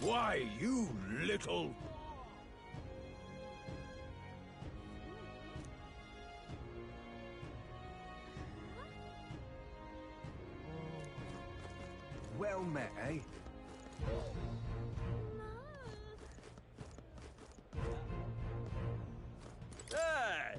Why, you little... Well met, eh? Hey!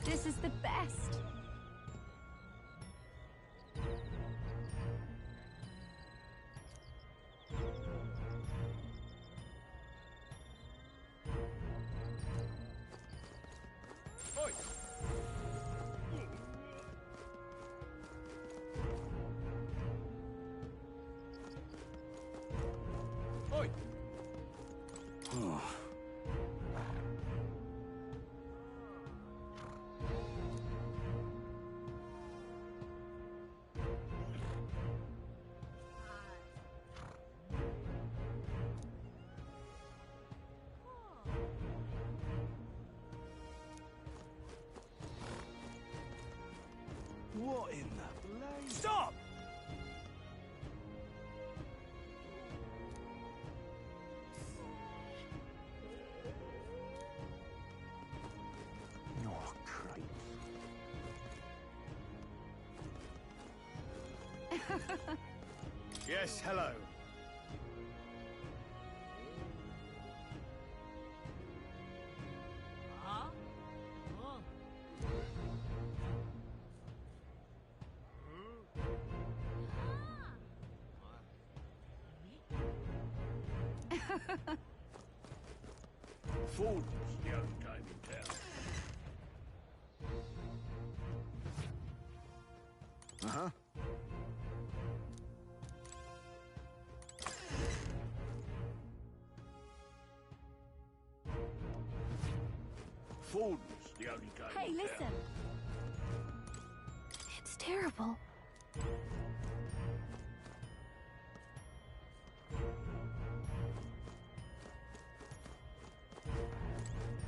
This is the best. Oi! Oi! What in the blade? Stop! Oh, creep. Yes, hello. Fools, the only game in town. Uh-huh. Fools, the only game Hey, in listen. town. It's terrible.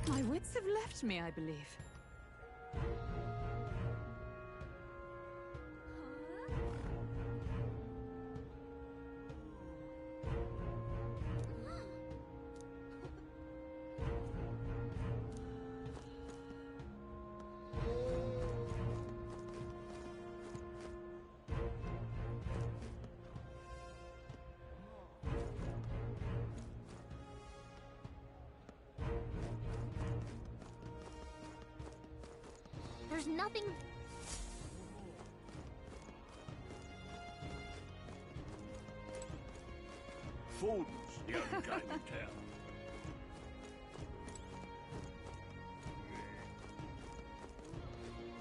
My wits have left me, I believe. There's nothing... Fools, the only game in town.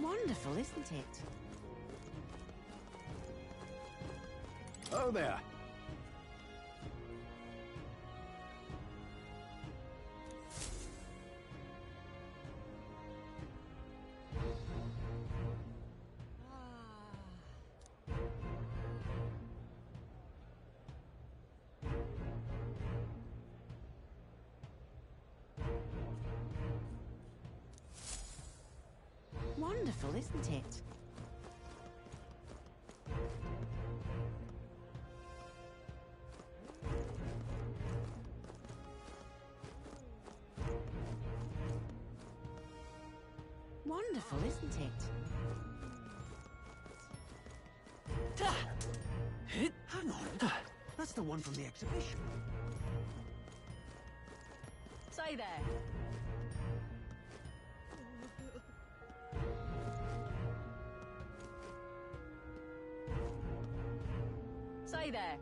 Wonderful, isn't it? Oh, there. Wonderful, isn't it? Wonderful, isn't it? Hang on. That's the one from the exhibition. Say there. Say there.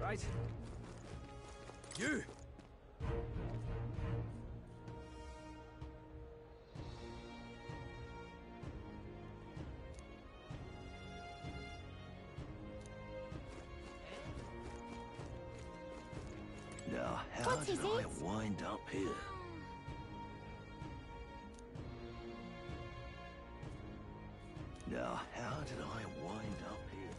Right. You! Now, how What's he did I says? wind up here? Now, how did I wind up here?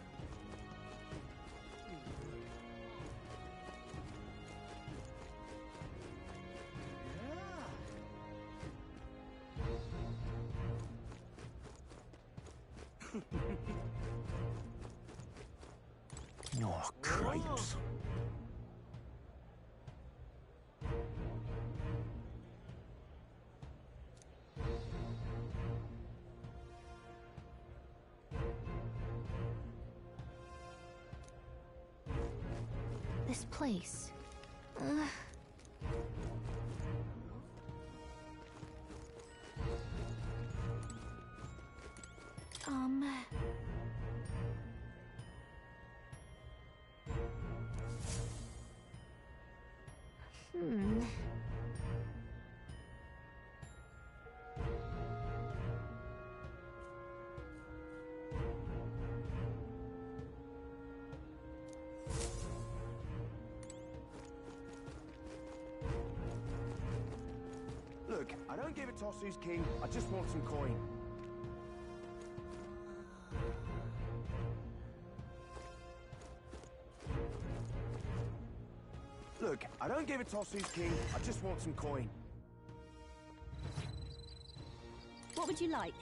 Oh, cripes. This place. Hmm. Look, I don't give a toss who's king, I just want some coin. Look, I don't give a toss who's king, I just want some coin. What would you like?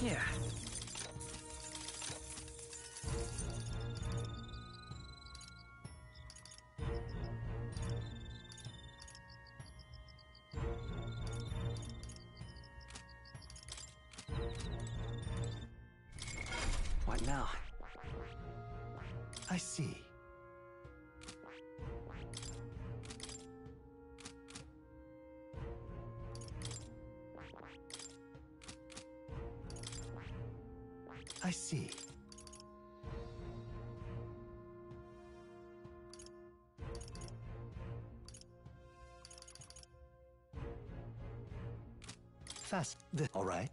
Yeah. What now? I see. I see. Fast. All right.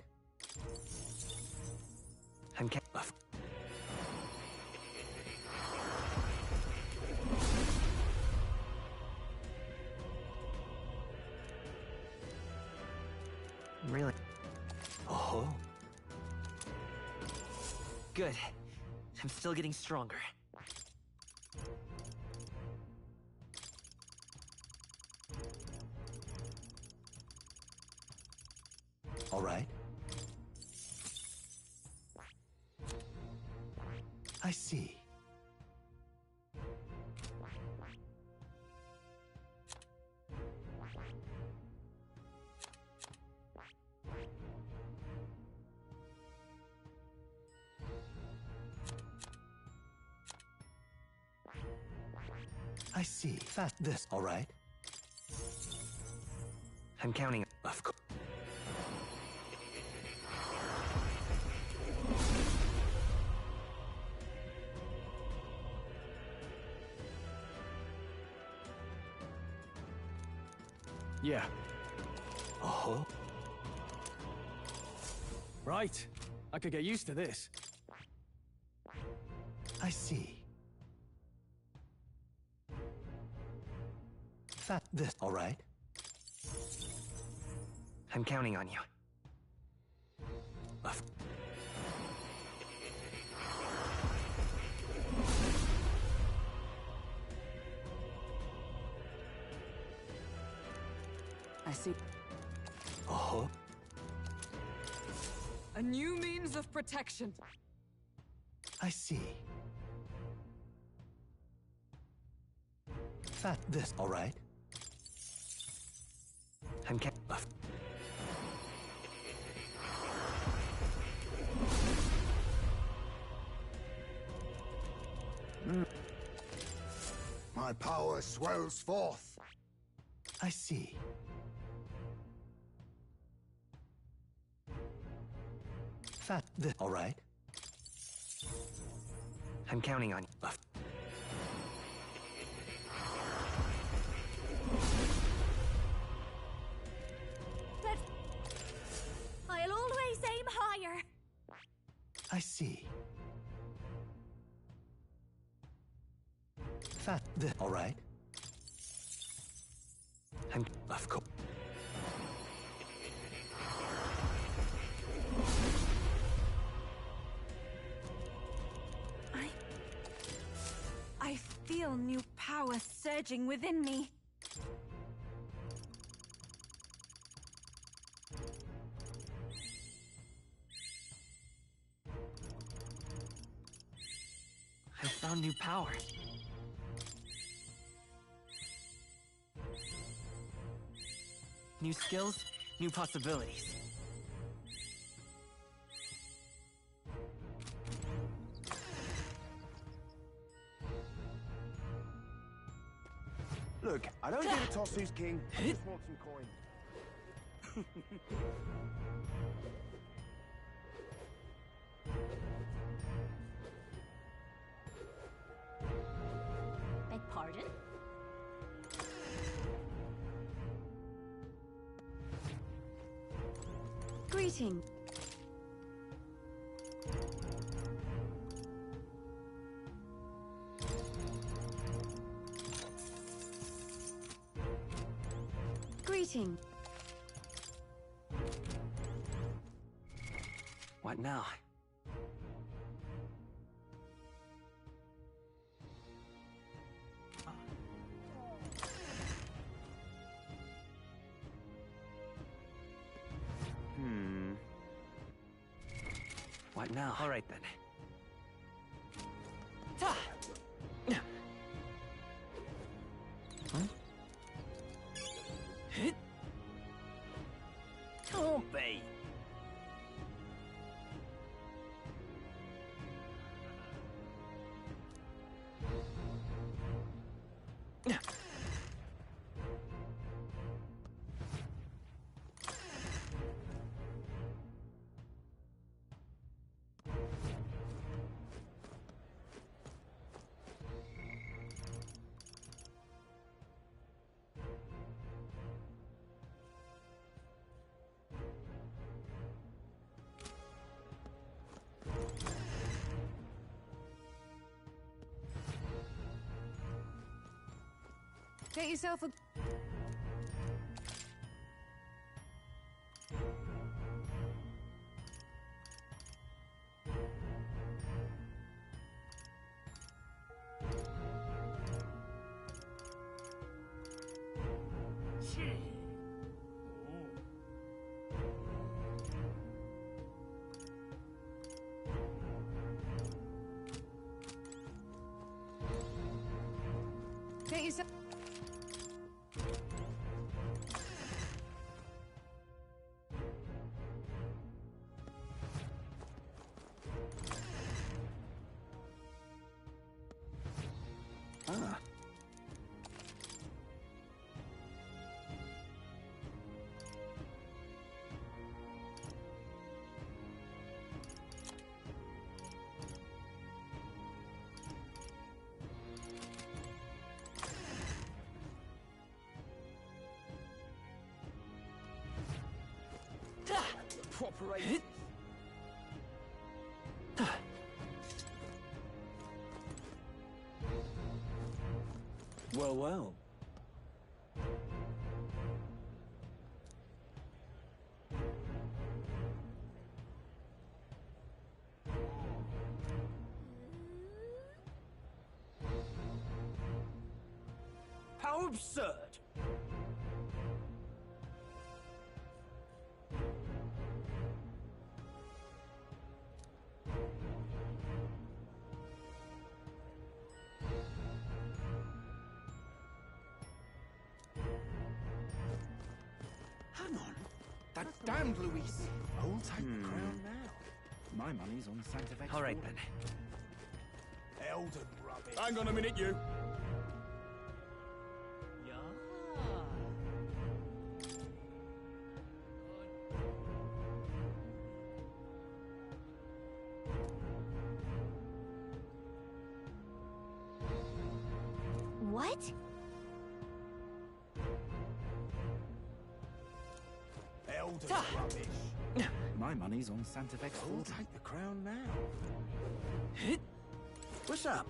I'm really Oh. good. I'm still getting stronger. All right. I see. I see. Fast. This. All right. I'm counting. Of course. Yeah. Oh. Right. I could get used to this. I see. Fast. This. All right. I'm counting on you. Of I see. Oh. A new means of protection. I see. This, all right? I'm My power swells forth. I see. This, all right? I'm counting on you. I'll always aim higher. I see. This, all right? I'm of course. I feel new power surging within me. I found new power. New skills, new possibilities. Look, I don't give a toss who's king. I just want some coin. Beg pardon? Greeting. Greeting. What now? What now? All right then. Ta! Huh? Hit! Can't be. Get yourself a... Get yourself... Ah. Cooperate. Well, well. How absurd! that damned Luis. Who'll take the crown now? My money's on Santa Fe. All right, then. Elden rubbish. Hang on a minute, you. What? Elden rubbish. My money's on Santa Fe. Who'll take the crown now? What's up?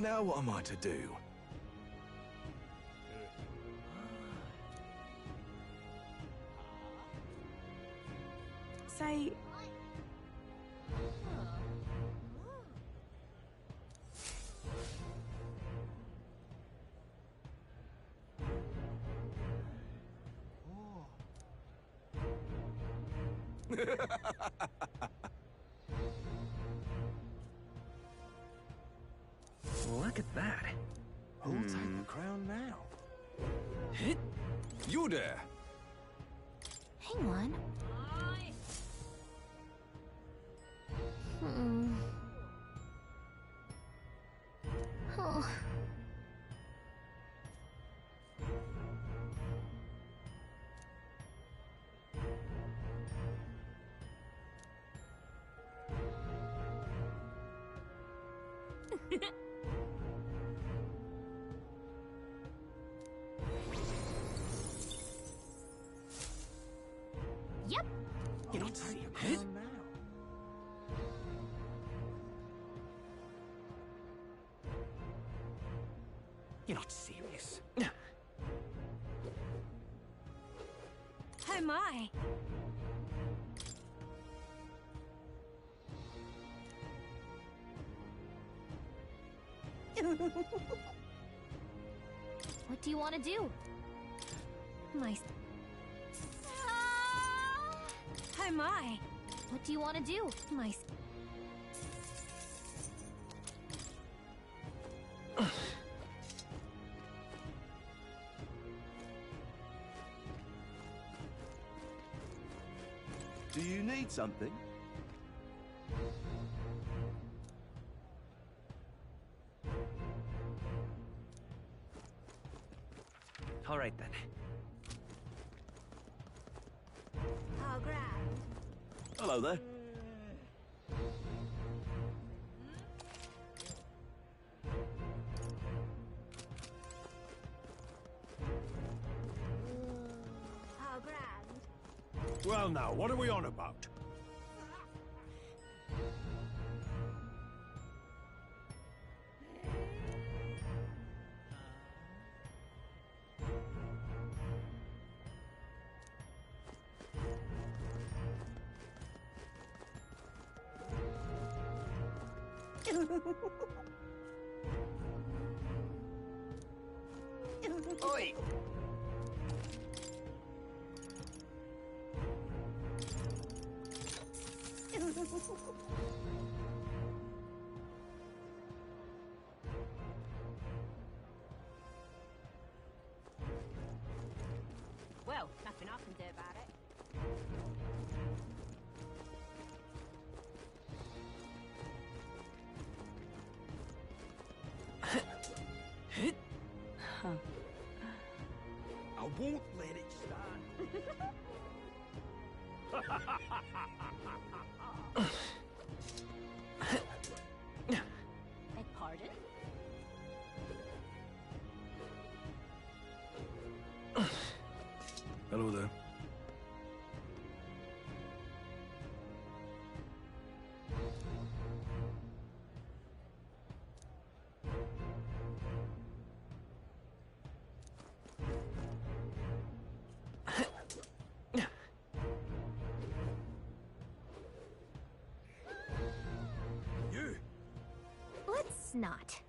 Now what am I to do? Say... Look at that. Who'll take the crown now? You there! Hang on. Oh. Yep. Who'll take the crown now? You're not serious. Oh my! What do you want to do? My... Oh my! What do you want to do? My... Do you need something? All right, then. How grand. Hello there. How grand. Well now, what are we on about? Oi! Well, nothing I can do about it. I won't let it stand. Beg pardon? Hello there. You! Let's not.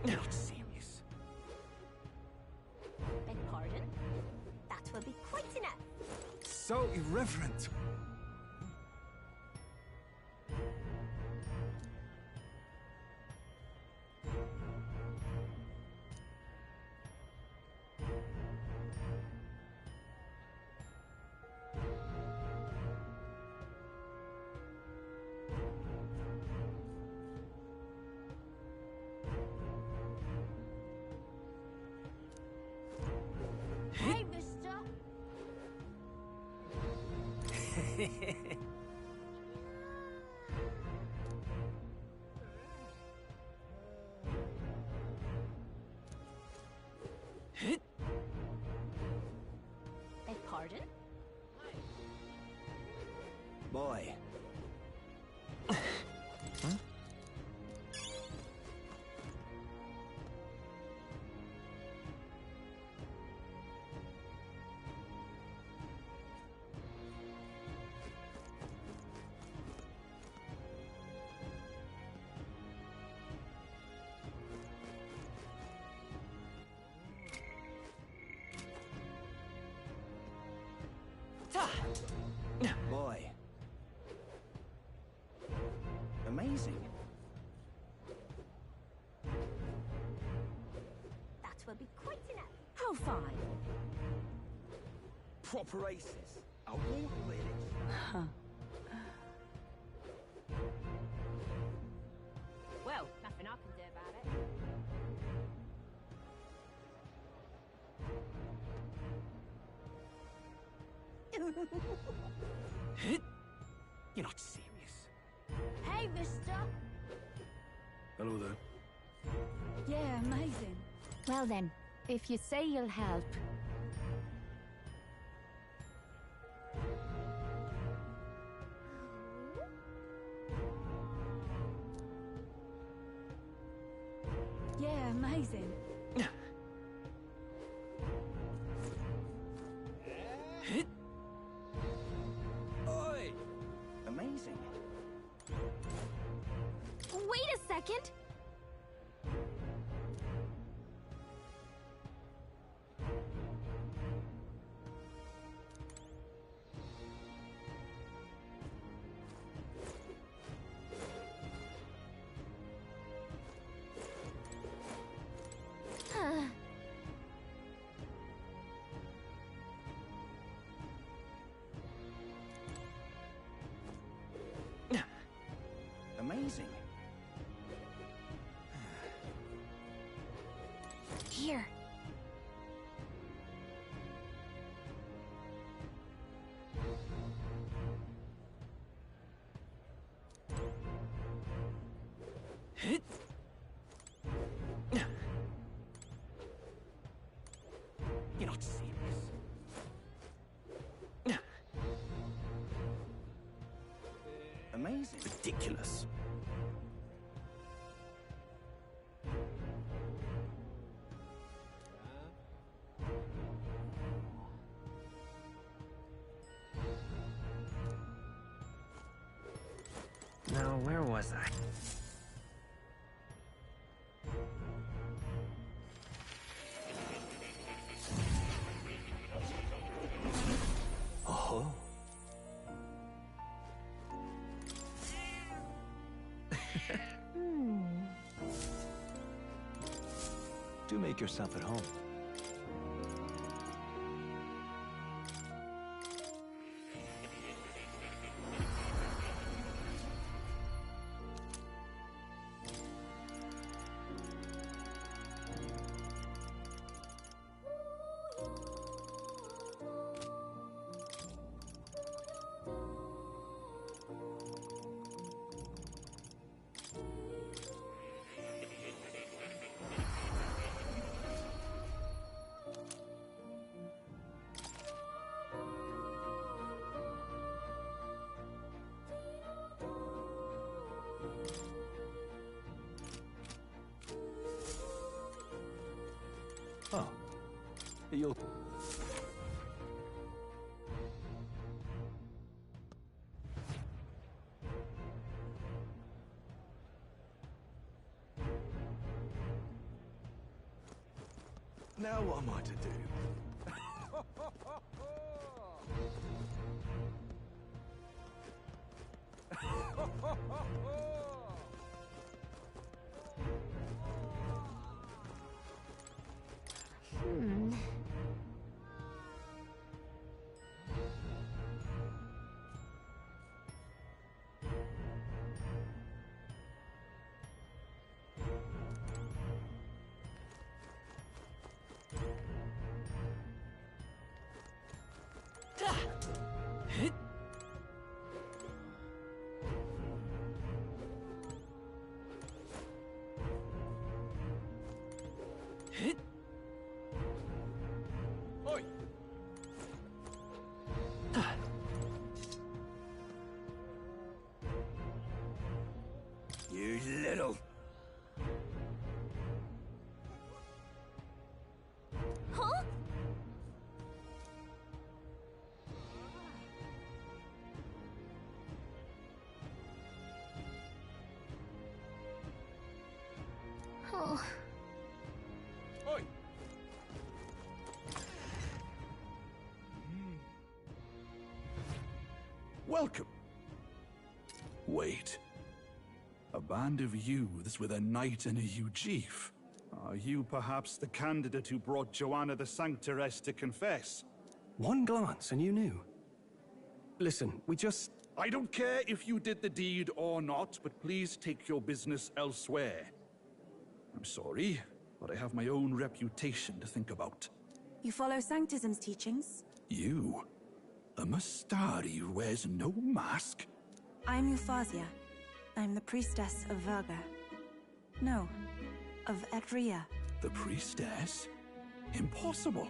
You're not serious. Beg pardon? That will be quite enough. So irreverent. Hey, mister! Beg pardon? Boy. Boy. Amazing. That will be quite enough. How fine. Proper aces. I won't let it. Well, nothing I can do about it. You're not serious. Hey, mister! Hello there. Yeah, amazing. Well then, if you say you'll help. Yeah, amazing. Oi! Amazing. Wait a second! Amazing. Here. You're not serious. Amazing. Ridiculous. Now, where was I? Oh. Do make yourself at home. Oh. You'll... Now what am I to do? Oi! You little... Huh? Oh. Oi! Welcome. Wait. A band of youths with a knight and a Ujif. Are you perhaps the candidate who brought Joanna the Sanctoress to confess? One glance and you knew. Listen, we just... I don't care if you did the deed or not, but please take your business elsewhere. I'm sorry, but I have my own reputation to think about. You follow Sanctism's teachings? You? A Mustari who wears no mask? I'm Euphazia. I'm the priestess of Verga. No, of Edria. The priestess? Impossible.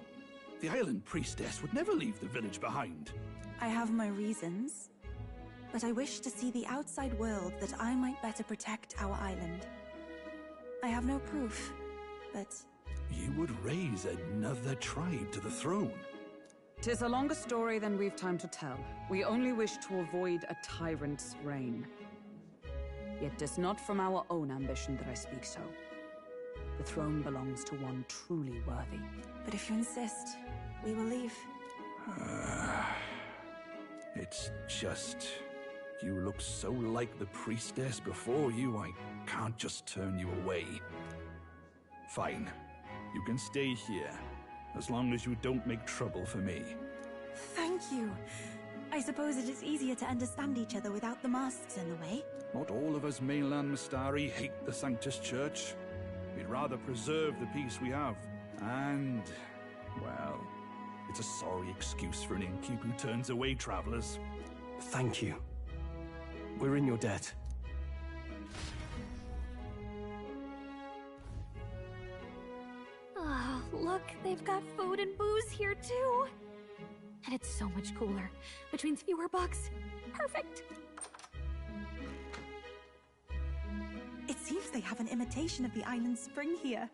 The island priestess would never leave the village behind. I have my reasons, but I wish to see the outside world that I might better protect our island. I have no proof, but... You would raise another tribe to the throne. 'Tis a longer story than we've time to tell. We only wish to avoid a tyrant's reign. Yet 'tis not from our own ambition that I speak so. The throne belongs to one truly worthy. But if you insist, we will leave. It's just... You look so like the priestess before you, I can't just turn you away. Fine. You can stay here, as long as you don't make trouble for me. Thank you. I suppose it is easier to understand each other without the masks in the way. Not all of us mainland Mustari hate the Sanctus Church. We'd rather preserve the peace we have. And, well, it's a sorry excuse for an innkeep who turns away travelers. Thank you. We're in your debt. Oh, look, they've got food and booze here too. And it's so much cooler, which means fewer bugs. Perfect. It seems they have an imitation of the island spring here.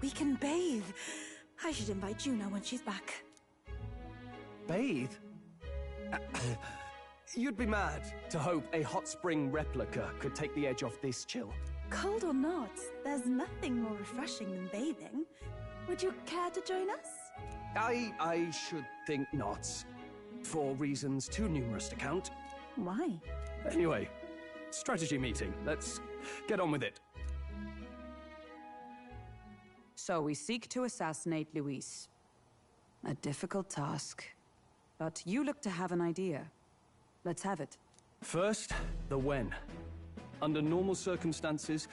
We can bathe. I should invite Juno when she's back. Bathe? You'd be mad to hope a hot spring replica could take the edge off this chill. Cold or not, there's nothing more refreshing than bathing. Would you care to join us? I should think not. For reasons too numerous to count. Why? Anyway, strategy meeting. Let's get on with it. So we seek to assassinate Luis. A difficult task. But you look to have an idea. Let's have it. First, the when. Under normal circumstances,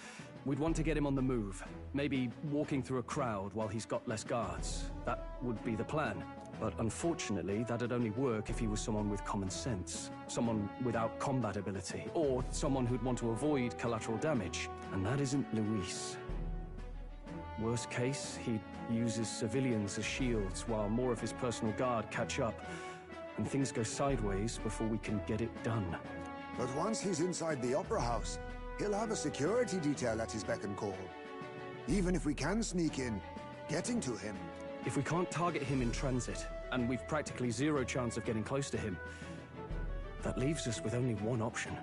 we'd want to get him on the move. Maybe walking through a crowd while he's got less guards. That would be the plan. But unfortunately, that'd only work if he was someone with common sense. Someone without combat ability. Or someone who'd want to avoid collateral damage. And that isn't Luis. Worst case, he'd use his civilians as shields while more of his personal guard catch up. And things go sideways before we can get it done. But once he's inside the Opera House, he'll have a security detail at his beck and call. Even if we can sneak in, getting to him... If we can't target him in transit, and we've practically zero chance of getting close to him, that leaves us with only one option.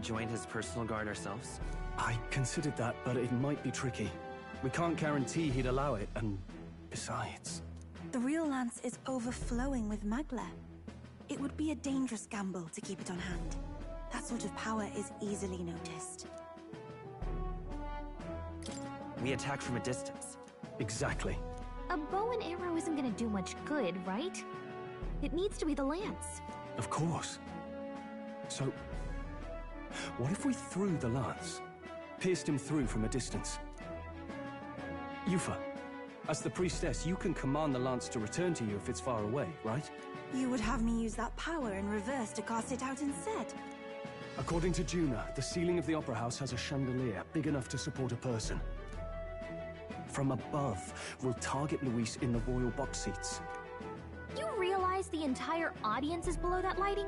join his personal guard ourselves? I considered that, but it might be tricky. We can't guarantee he'd allow it, and besides... The real lance is overflowing with magla. It would be a dangerous gamble to keep it on hand. That sort of power is easily noticed. We attack from a distance. Exactly. A bow and arrow isn't gonna do much good, right? It needs to be the lance. Of course. So, what if we threw the lance? Pierced him through from a distance? Yufa, as the priestess, you can command the lance to return to you if it's far away, right? You would have me use that power in reverse to cast it out instead? According to Juna, the ceiling of the Opera House has a chandelier big enough to support a person. From above, we'll target Luis in the royal box seats. You realize the entire audience is below that lighting?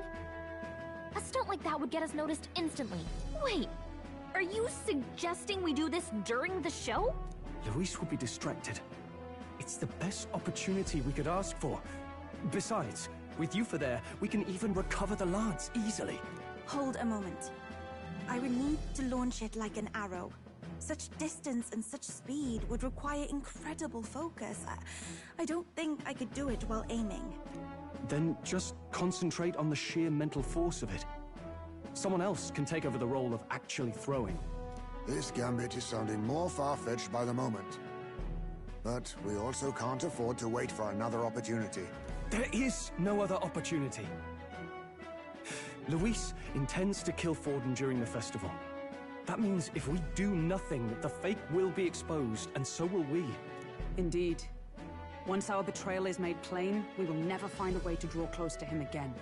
A stunt like that would get us noticed instantly. Wait, are you suggesting we do this during the show? Luis would be distracted. It's the best opportunity we could ask for. Besides, with Yufa there, we can even recover the lance easily. Hold a moment. I would need to launch it like an arrow. Such distance and such speed would require incredible focus. I don't think I could do it while aiming. Then just concentrate on the sheer mental force of it. Someone else can take over the role of actually throwing. This gambit is sounding more far-fetched by the moment. But we also can't afford to wait for another opportunity. There is no other opportunity. Luis intends to kill Forden during the festival. That means if we do nothing, the fake will be exposed, and so will we. Indeed. Once our betrayal is made plain, we will never find a way to draw close to him again.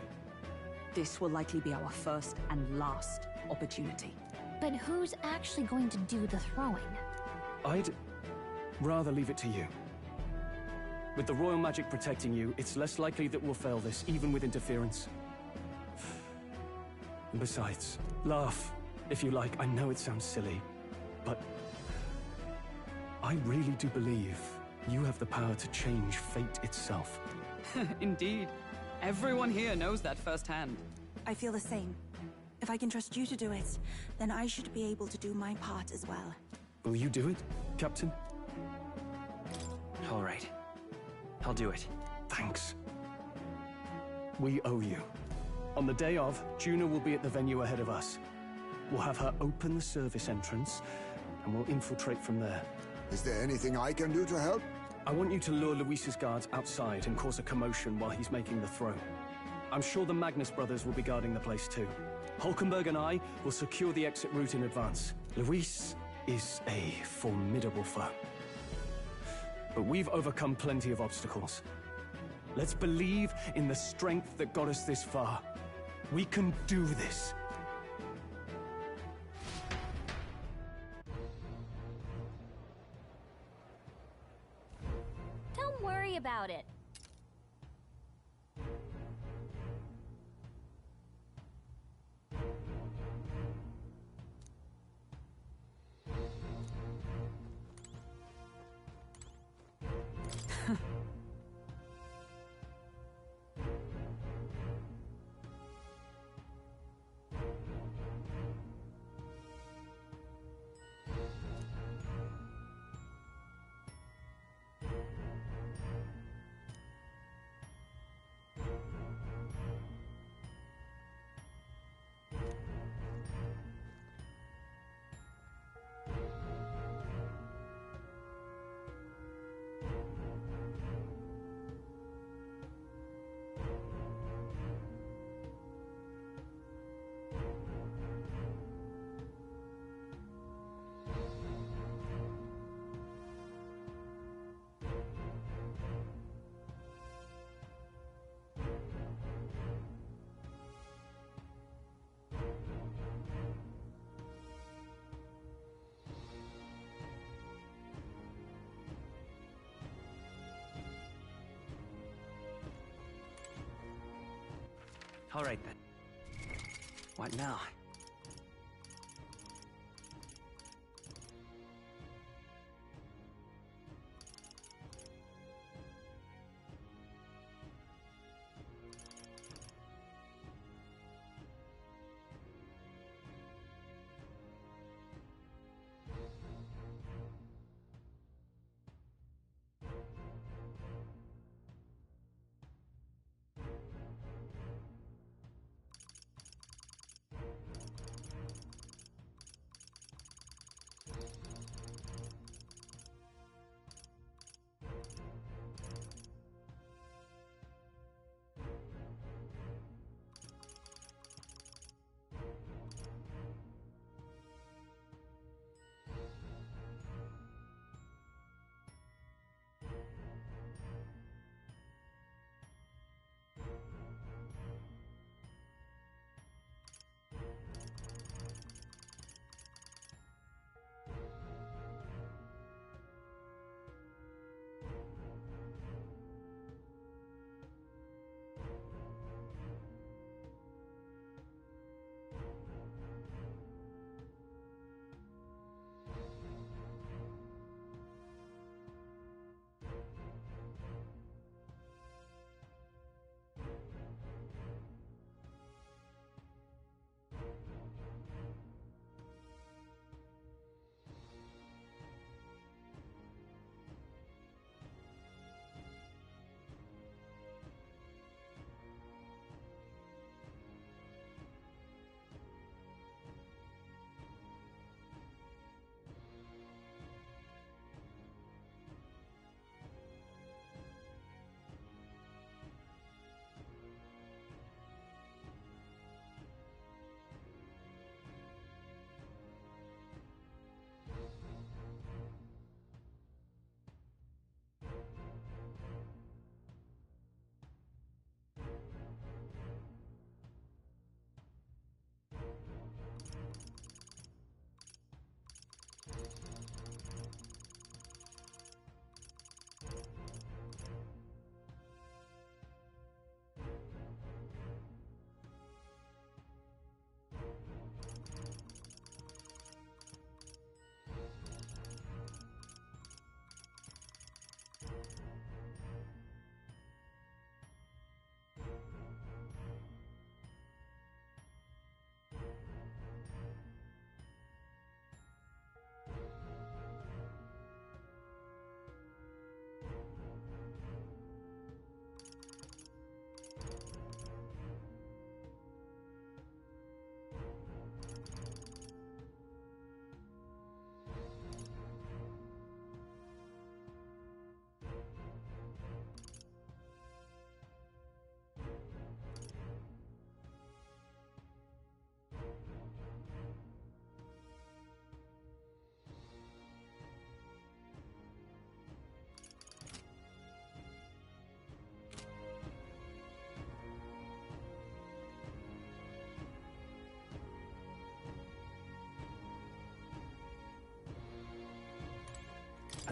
This will likely be our first and last opportunity. But who's actually going to do the throwing? I'd rather leave it to you. With the royal magic protecting you, it's less likely that we'll fail this, even with interference. And besides, laugh, if you like. I know it sounds silly, but I really do believe you have the power to change fate itself. Indeed. Everyone here knows that firsthand. I feel the same. If I can trust you to do it, then I should be able to do my part as well. Will you do it, Captain? All right. I'll do it. Thanks. We owe you. On the day of, Juna will be at the venue ahead of us. We'll have her open the service entrance, and we'll infiltrate from there. Is there anything I can do to help? I want you to lure Luis's guards outside and cause a commotion while he's making the throw. I'm sure the Magnus brothers will be guarding the place too. Hulkenberg and I will secure the exit route in advance. Luis is a formidable foe. But we've overcome plenty of obstacles. Let's believe in the strength that got us this far. We can do this. Don't worry about it. All right, then. What now?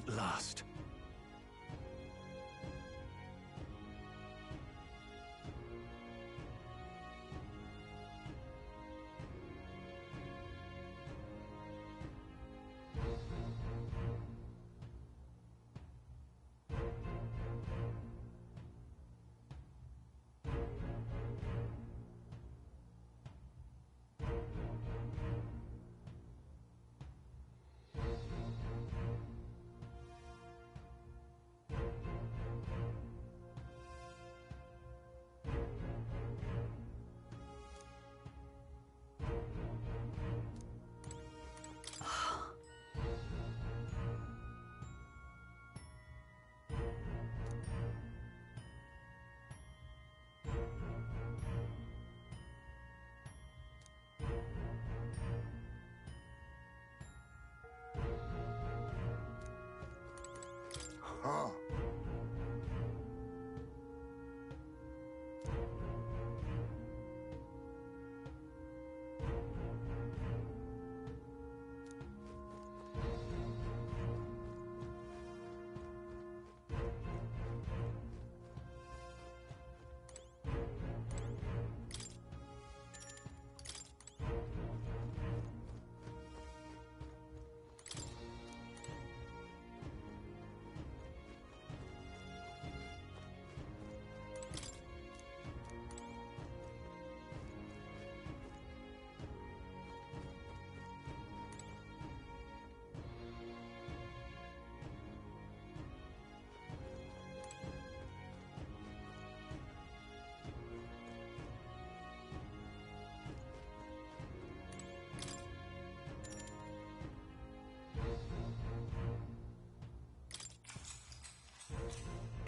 At last. Huh.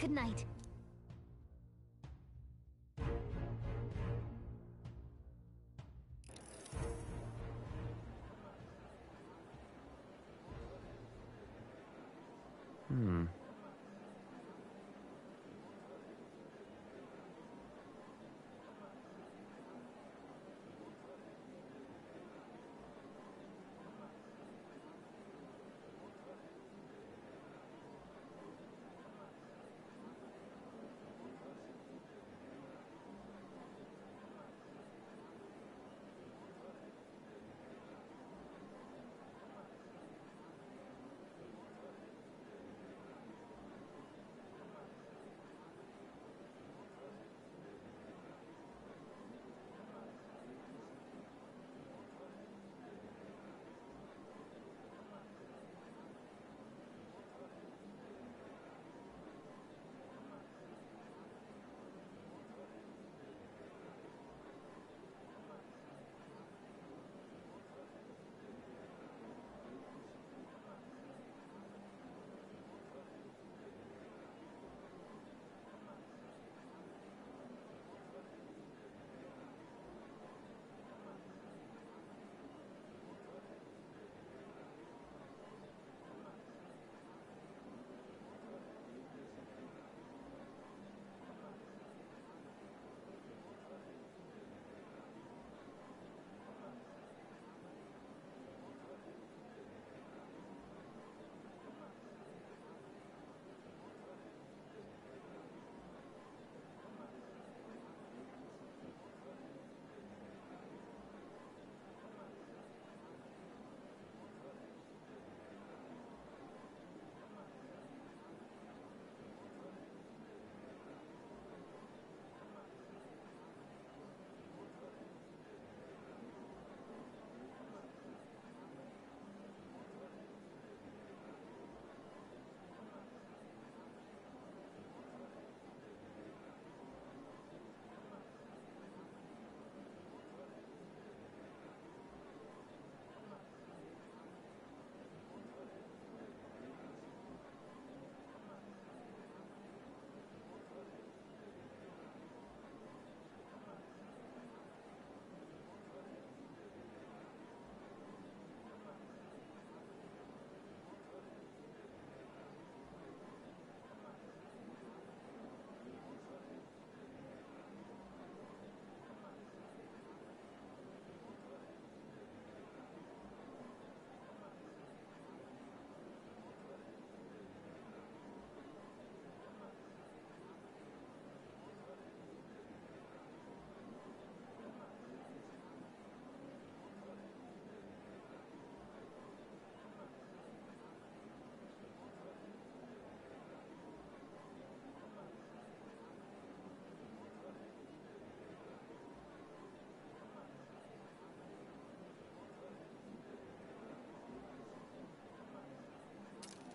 Good night.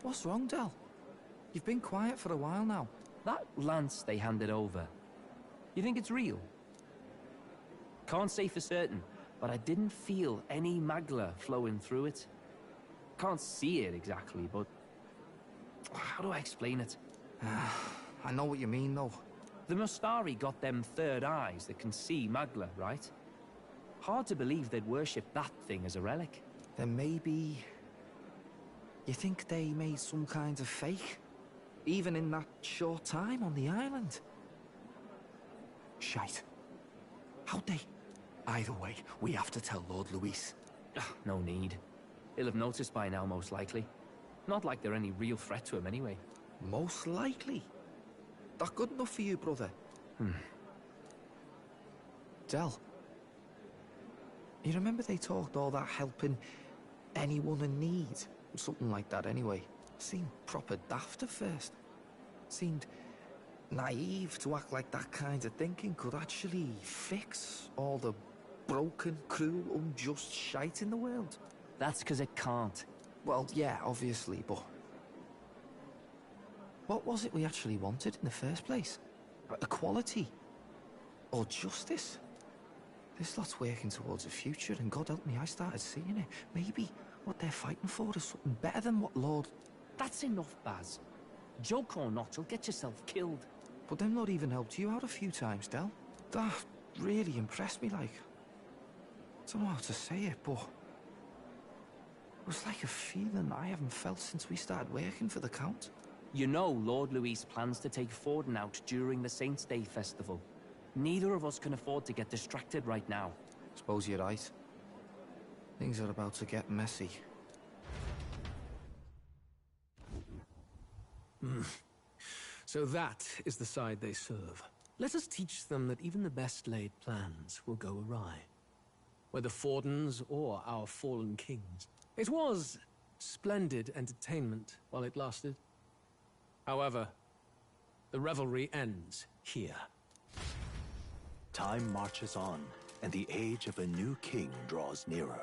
What's wrong, Del? You've been quiet for a while now. That lance they handed over, you think it's real? Can't say for certain, but I didn't feel any magla flowing through it. Can't see it exactly, but how do I explain it? I know what you mean, though. The Mustari got them third eyes that can see magla, right? Hard to believe they'd worship that thing as a relic. Then maybe... You think they made some kind of fake? Even in that short time on the island? Shite. How'd they? Either way, we have to tell Lord Luis. No need. He'll have noticed by now, most likely. Not like they're any real threat to him anyway. Most likely? That good enough for you, brother? Del. You remember they talked all that helping anyone in need? Something like that anyway. Seemed proper daft at first. Seemed naive to act like that kind of thinking could actually fix all the broken, cruel, unjust shite in the world. That's because it can't. Well, yeah, obviously, but... What was it we actually wanted in the first place? Equality? Or justice? This lot's working towards a future, and God help me, I started seeing it. Maybe what they're fighting for is something better than what Lord... That's enough, Baz. Joke or not, you'll get yourself killed. But them not even helped you out a few times, Del. That really impressed me, like... I don't know how to say it, but... It was like a feeling I haven't felt since we started working for the Count. You know Lord Luis plans to take Forden out during the Saints' Day festival. Neither of us can afford to get distracted right now. Suppose you're right. Things are about to get messy. So that is the side they serve. Let us teach them that even the best laid plans will go awry. Whether Fordens or our fallen kings. It was splendid entertainment while it lasted. However, the revelry ends here. Time marches on, and the age of a new king draws nearer.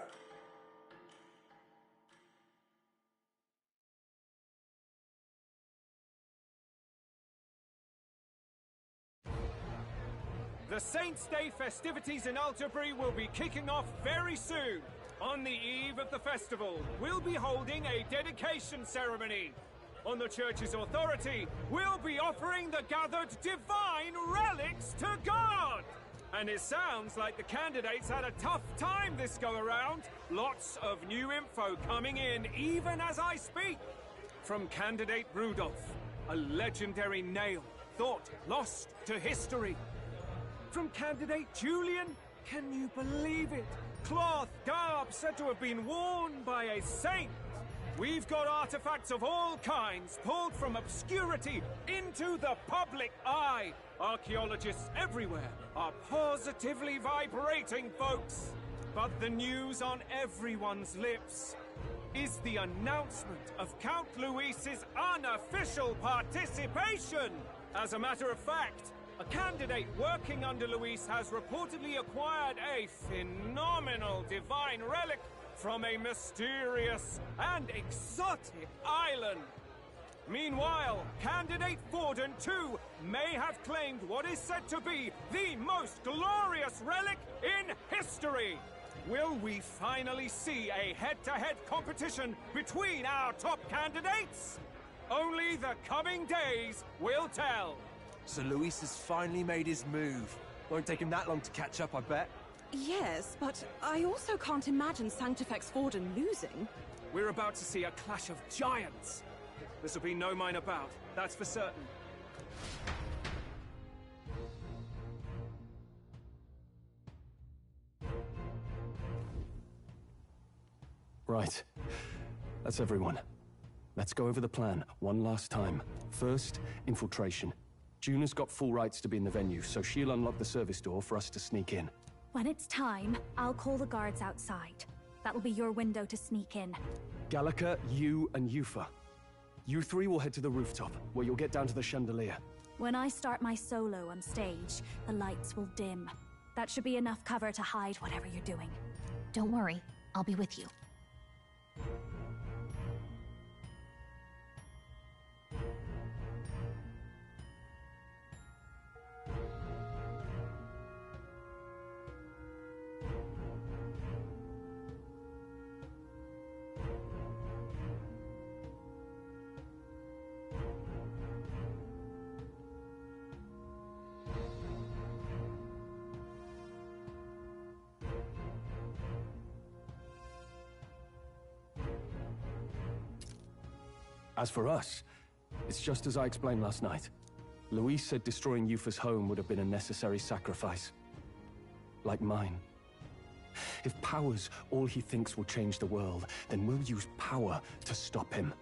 The Saints' Day festivities in Alterbury will be kicking off very soon. On the eve of the festival, we'll be holding a dedication ceremony. On the church's authority, we'll be offering the gathered divine relics to God! And it sounds like the candidates had a tough time this go-around. Lots of new info coming in, even as I speak. From candidate Rudolph, a legendary nail, thought lost to history. From candidate Julian, can you believe it? Cloth garb said to have been worn by a saint. We've got artifacts of all kinds pulled from obscurity into the public eye. Archaeologists everywhere are positively vibrating, folks. But the news on everyone's lips is the announcement of Count Luis's unofficial participation. As a matter of fact, a candidate working under Luis has reportedly acquired a phenomenal divine relic from a mysterious and exotic island. Meanwhile, candidate Forden, too, may have claimed what is said to be the most glorious relic in history. Will we finally see a head-to-head competition between our top candidates? Only the coming days will tell. So Luis has finally made his move. Won't take him that long to catch up, I bet. Yes, but I also can't imagine Sanctifex Forden losing. We're about to see a clash of giants. This'll be no minor bout, that's for certain. Right. That's everyone. Let's go over the plan one last time. First, infiltration. Juna's got full rights to be in the venue, so she'll unlock the service door for us to sneak in. When it's time, I'll call the guards outside. That'll be your window to sneak in. Gallica, you, and Yufa. You three will head to the rooftop, where you'll get down to the chandelier. When I start my solo on stage, the lights will dim. That should be enough cover to hide whatever you're doing. Don't worry, I'll be with you. As for us, it's just as I explained last night. Luis said destroying Yufa's home would have been a necessary sacrifice. Like mine. If power's all he thinks will change the world, then we'll use power to stop him.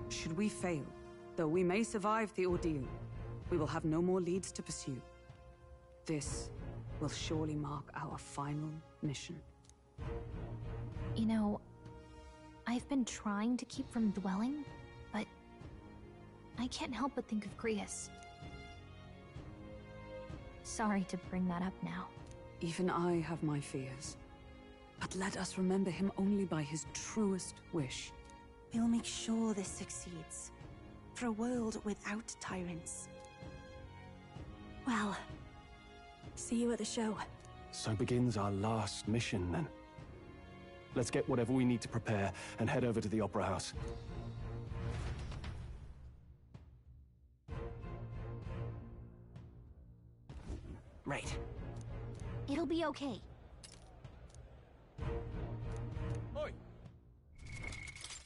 Should we fail, though we may survive the ordeal, we will have no more leads to pursue. This will surely mark our final mission. You know, I've been trying to keep from dwelling, but I can't help but think of Grius. Sorry to bring that up now. Even I have my fears. But let us remember him only by his truest wish. We'll make sure this succeeds. For a world without tyrants. Well, see you at the show. So begins our last mission, then. Let's get whatever we need to prepare and head over to the Opera House. Right. It'll be okay. Oi!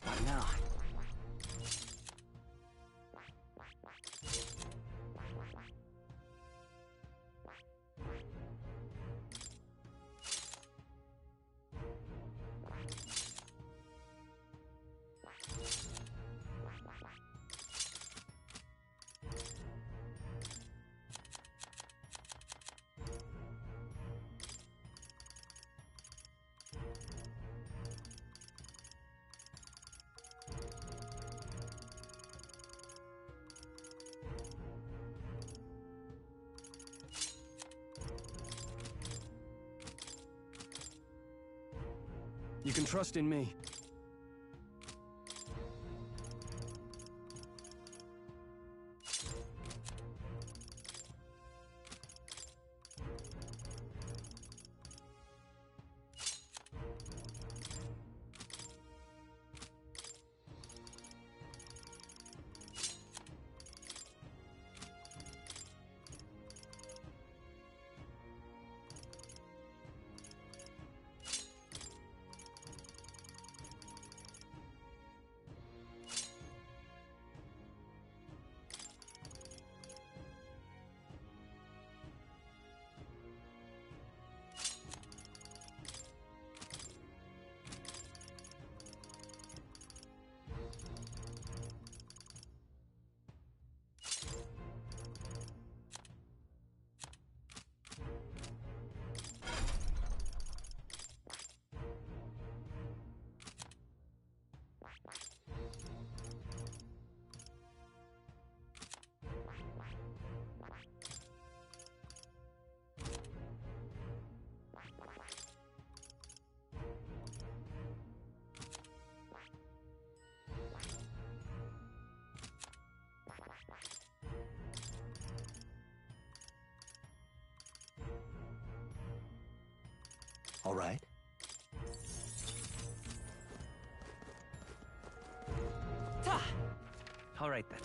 Not now. You can trust in me. All right. Ta! All right then.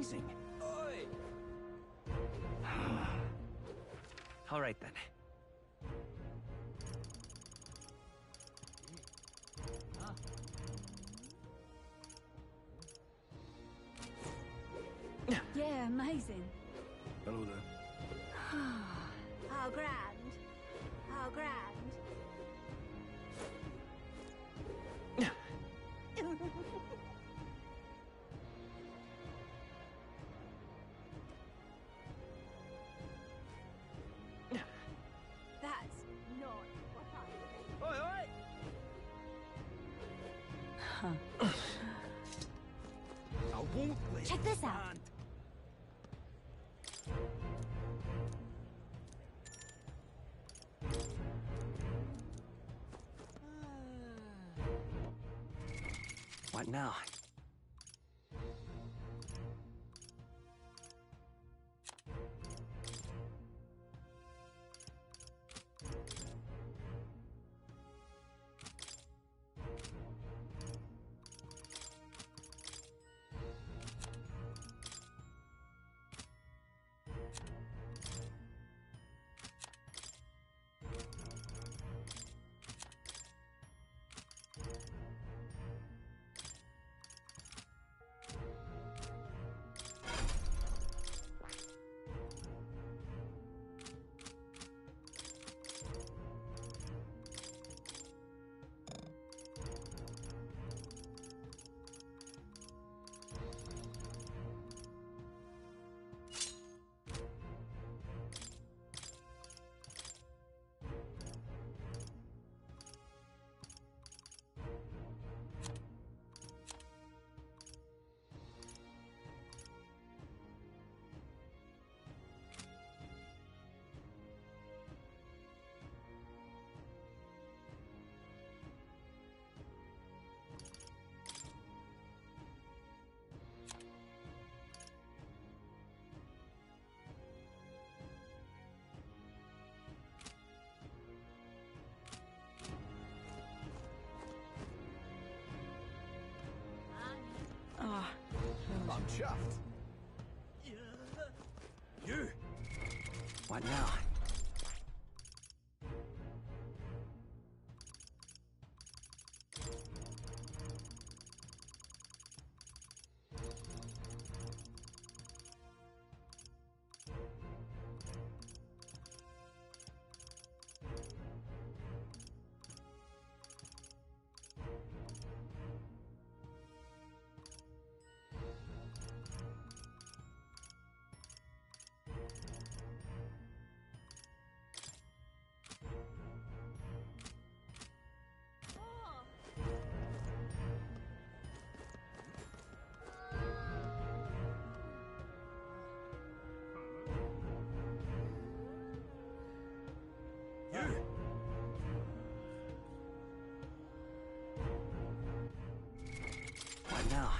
amazing. All right then. Yeah, amazing. Hello there. How grand. How grand. That's not what I... Oi, oi! I won't let Check this it out. stand. What now? Ah, I'm chuffed. You! What now? What now?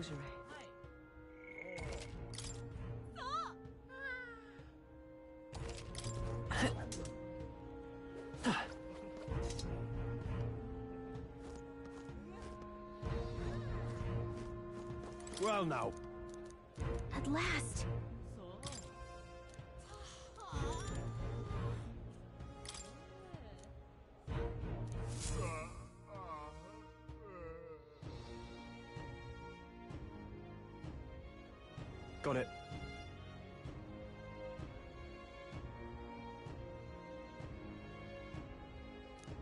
rosary. Well now. At last. Got it.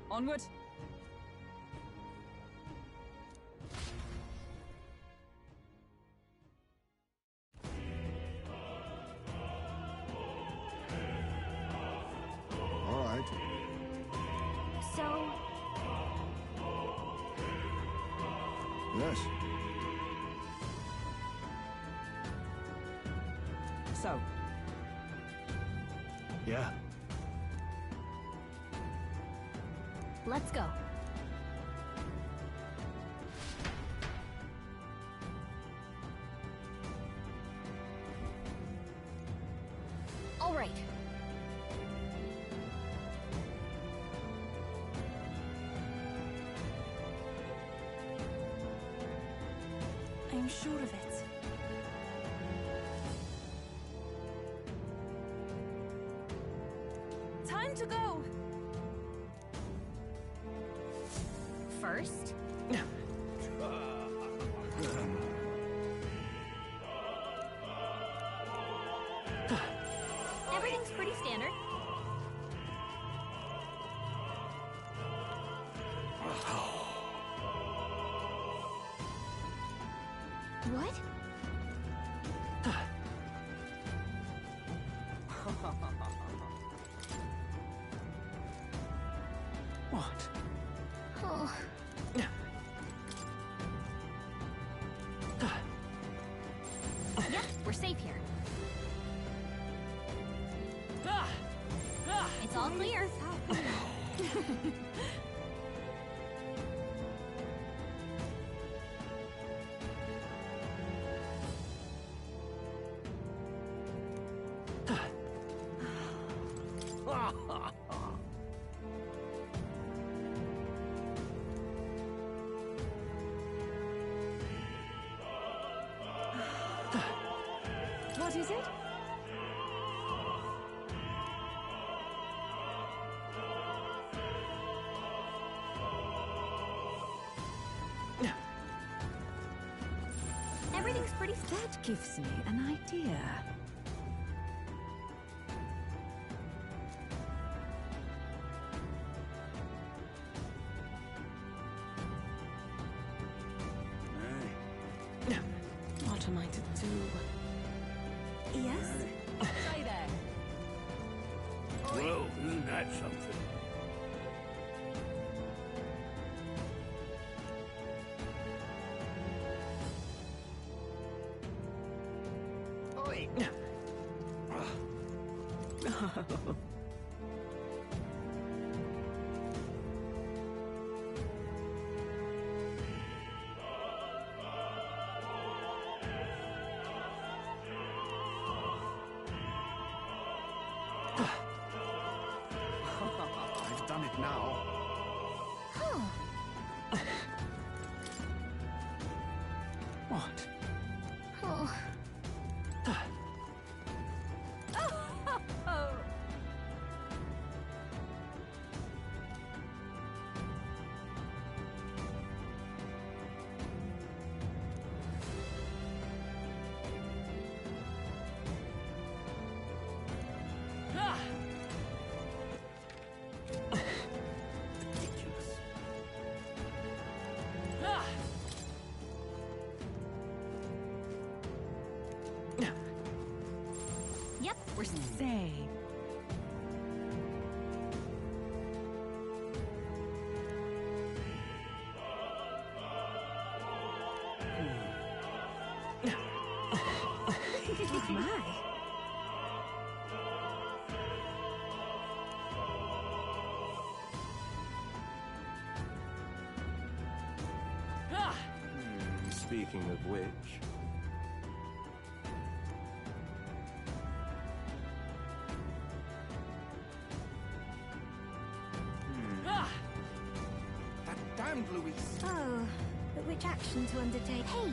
Onward. All right. So, Yes. So, Yeah. let's go. All right. I'm sure of it. Time to go! First, everything's pretty standard. What? what? Oh. Yep, we're safe here. It's all clear. What is it? Everything's pretty That gives me an idea. What am I to do? Yes? Stay there. Well, isn't that something? Oi! I've done it now. What? Oh. Speaking of which... That damned Louise! Oh, but which action to undertake? Hey!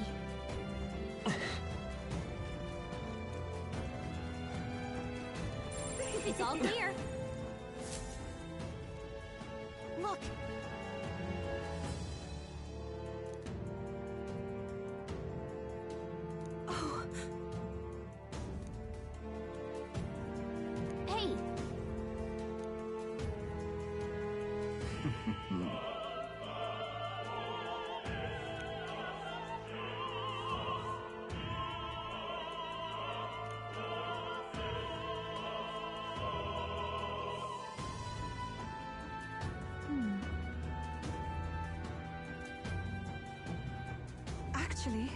It's all clear. Look! Oh. Hey! Actually...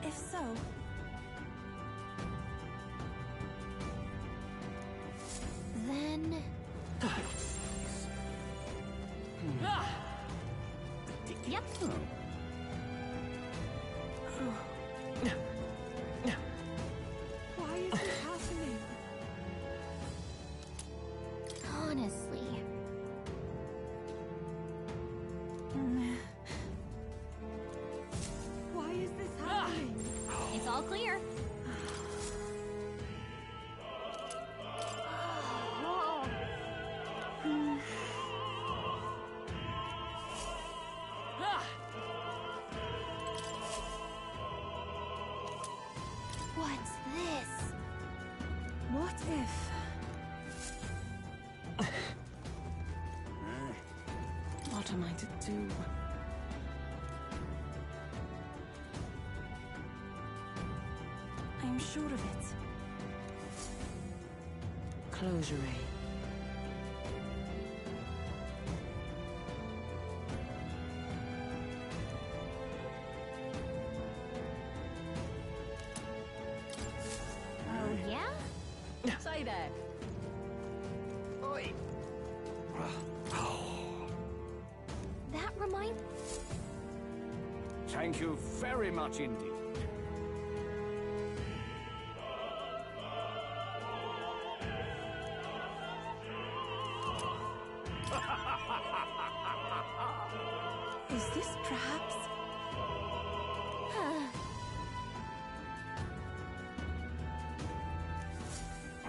If so... Then... Yep. Why is this happening? Honestly. Why is this happening? It's all clear. What's this? What if... What am I to do? I'm sure of it. Close your eye. Oh, yeah? Say there. Oi! That reminds... Thank you very much indeed. Is this perhaps...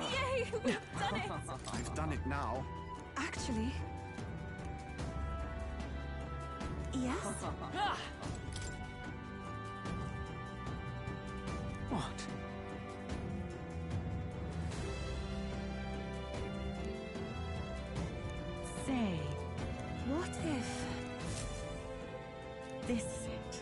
Yay! We've done it! I've done it now. Actually... Yes? What? Say, what if... This is it?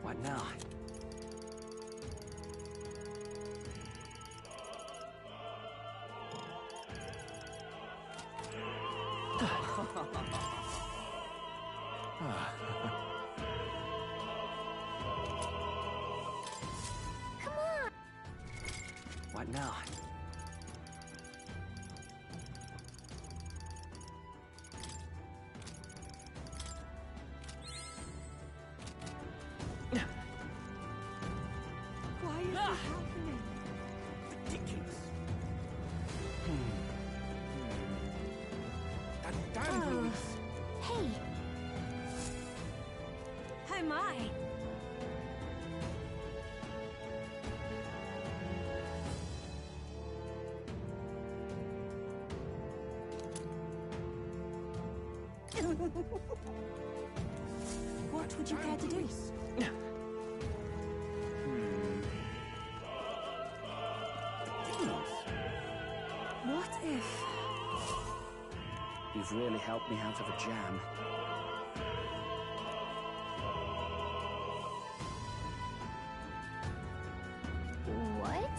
What now? Come on! What now? Why is this happening? Ridiculous. That damned Oh. Louise! Hey! Oh my! What would you care to do? What if... You've really helped me out of a jam. What?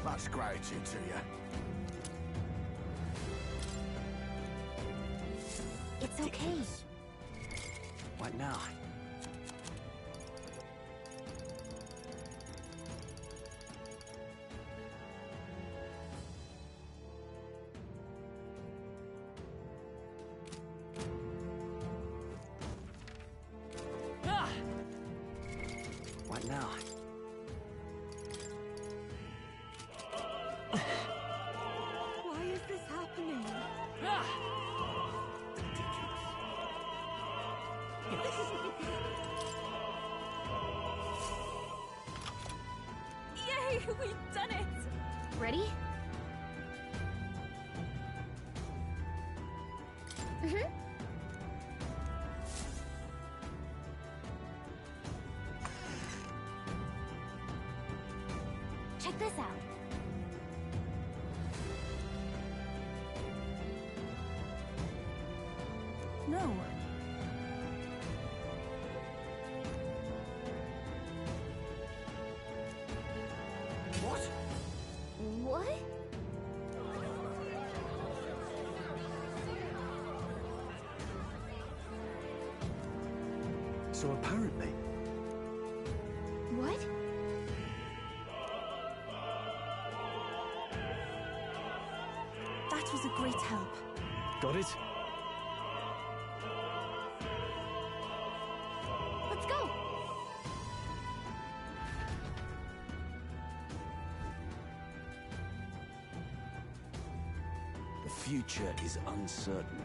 Much gratitude to you. It's okay. What now? What now? Why is this happening? Yay, we've done it! Ready? Mm-hmm. Check this out. No. What? What? So apparently... What? That was a great help. Got it? Let's go! The future is uncertain.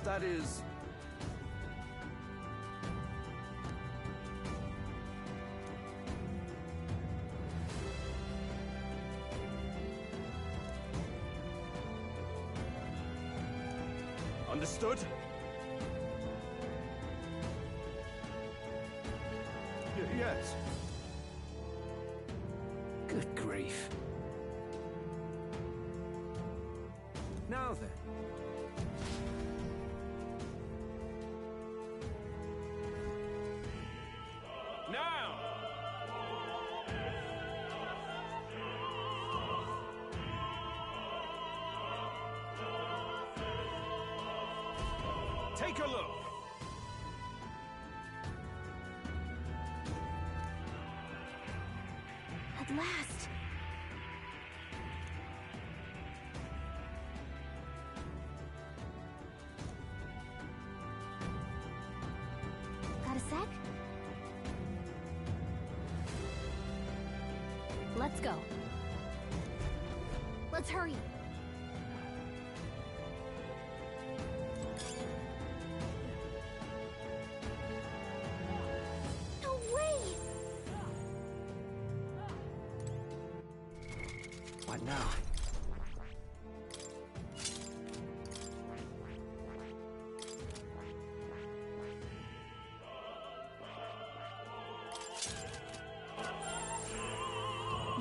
That is... Understood? Yes. Good grief. Now then. Now! Take a look. At last! Got a sec? Let's go. Let's hurry. No way! What now?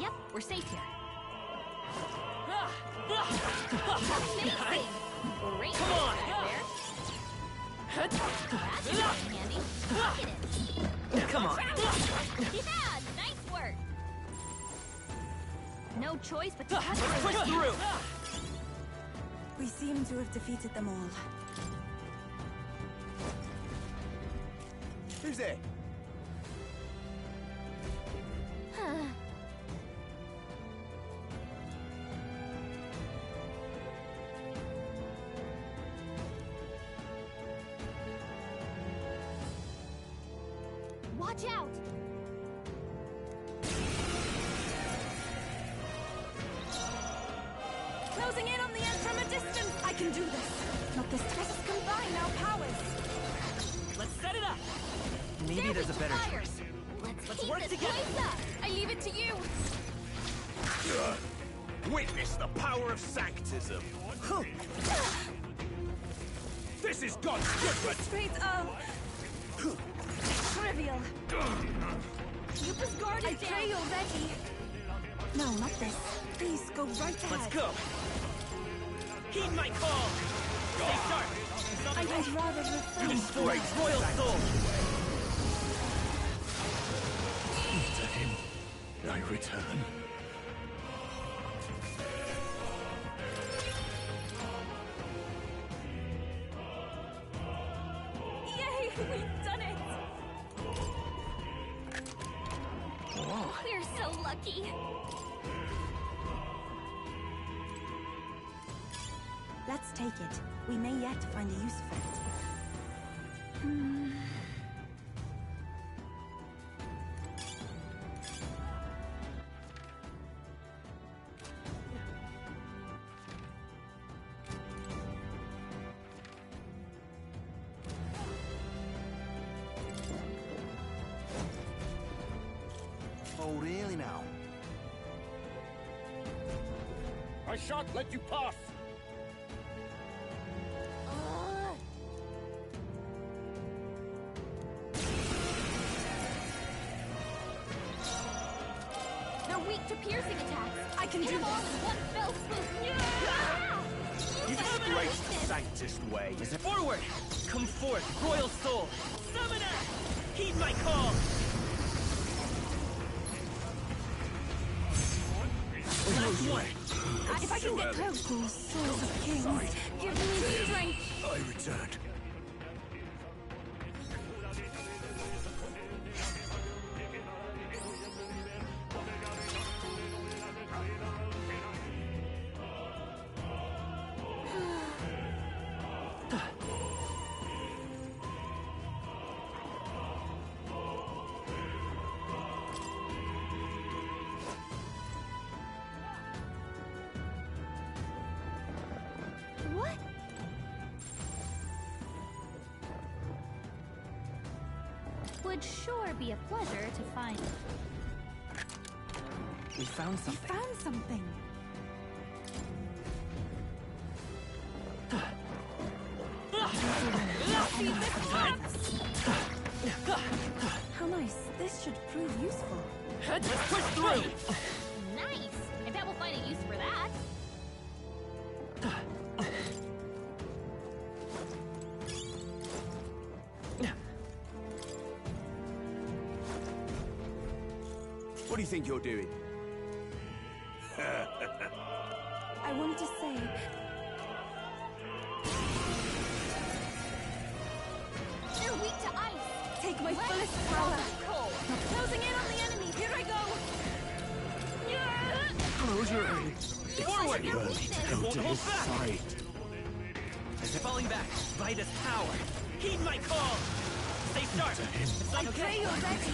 Yep, we're safe here. Amazing! Great. Come on! That's handy. Look at it. Come on. Yeah, nice work. No choice but to cut Push through! We seem to have defeated them all. Who's there? Watch out! Closing in on the end from a distance! I can do this! Not this time. Let us combine our powers! Let's set it up! Maybe there's a better fire. choice. Let's work this together. place up. I leave it to you. Witness the power of sanctism. This is God's judgment! Straight trivial. Keep us guarded I pray you're ready. No, not this. Please go right ahead. Let's go! Heed my call! Stay sharp! I would rather refrain. Destroy royal soul! To him. I return. Yay! We've done it! We're so lucky. Let's take it. We may yet find a use for it. Oh, really now? I shan't let you pass! They're weak to piercing attacks. I can Hit do them all this. in one fell swoop. You disgrace the sanctest way. Is it Forward! Come forth, royal soul! Summoner! Heed my call! Last one! If I can get close, souls of kings, give me strength. I returned. What? Would sure be a pleasure to find. We found something. Found something. How nice. This should prove useful. Let's push through! Nice! I bet we'll find a use for that. What do you think you're doing? I want to say... They're weak to ice. Take my Let's fullest throw power. them cold. Closing in on the enemy. Here I go. Close your eyes. Forward! Your It weakness. won't hold back! Side. Falling back, Vida's power! Heed my call! Stay sharp! It's I pray you're ready.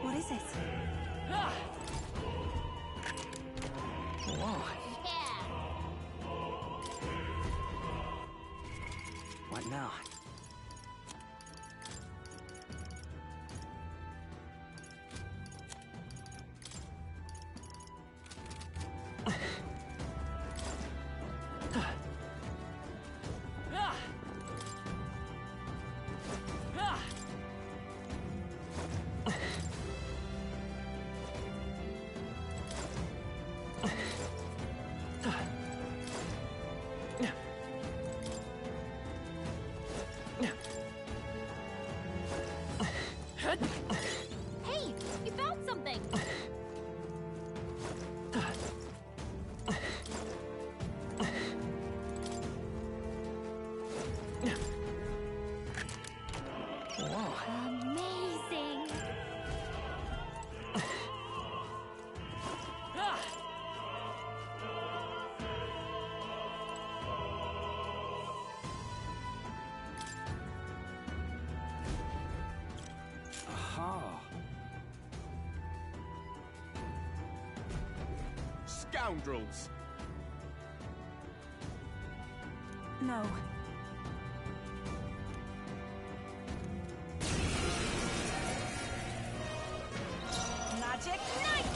What is it? Ah! Yeah. What now? Ah! Ah! Hey, you found something. Amazing. Ah! Aha. Scoundrels! No. Magic Knight!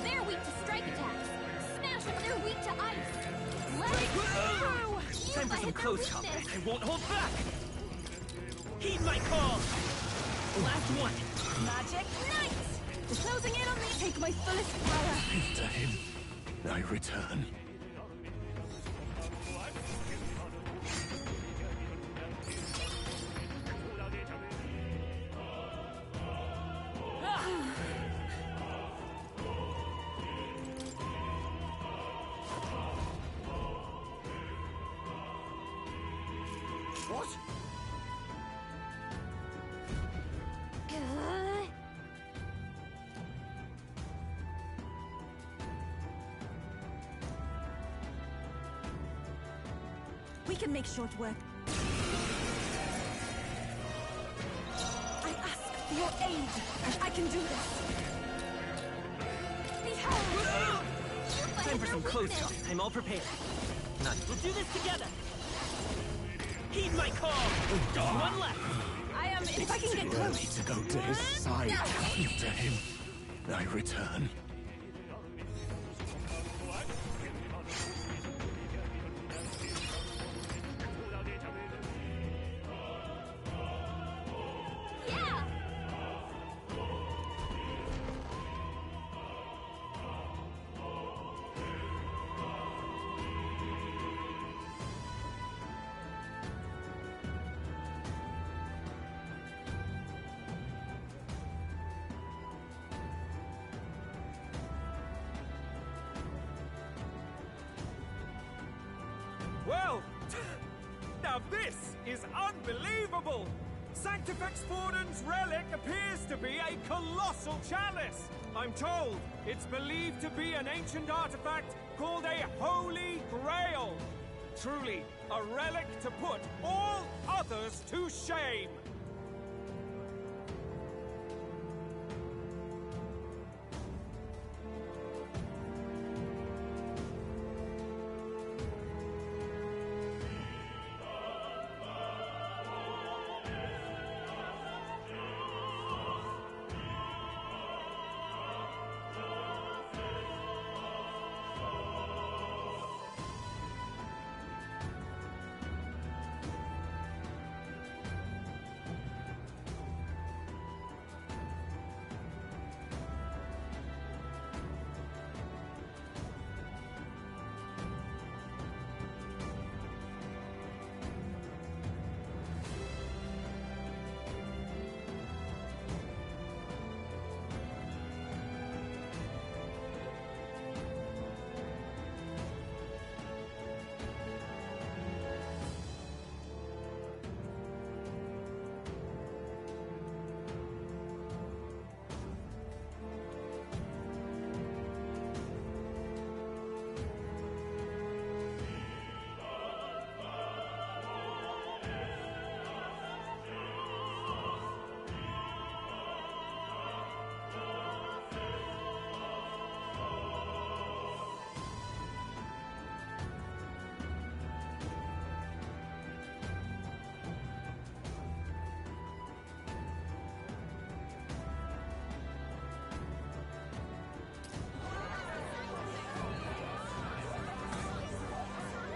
They're weak to strike attacks. Smash them. They're weak to ice. Let's through. Time for some close combat. I won't hold back! Heed my call! Last one! Magic Knight! Closing in on me. Take my fullest power. To him. I return. What? We can make short work. I ask for your aid. I can do this. Behold! Time for some close talk. I'm all prepared. None. We'll do this together. Heed my call. One left. I am. If I can get close. To go to his side. To him. I return. Well, now this is unbelievable! Sanctifex Forden's relic appears to be a colossal chalice. I'm told it's believed to be an ancient artifact called a Holy Grail. Truly, a relic to put all others to shame.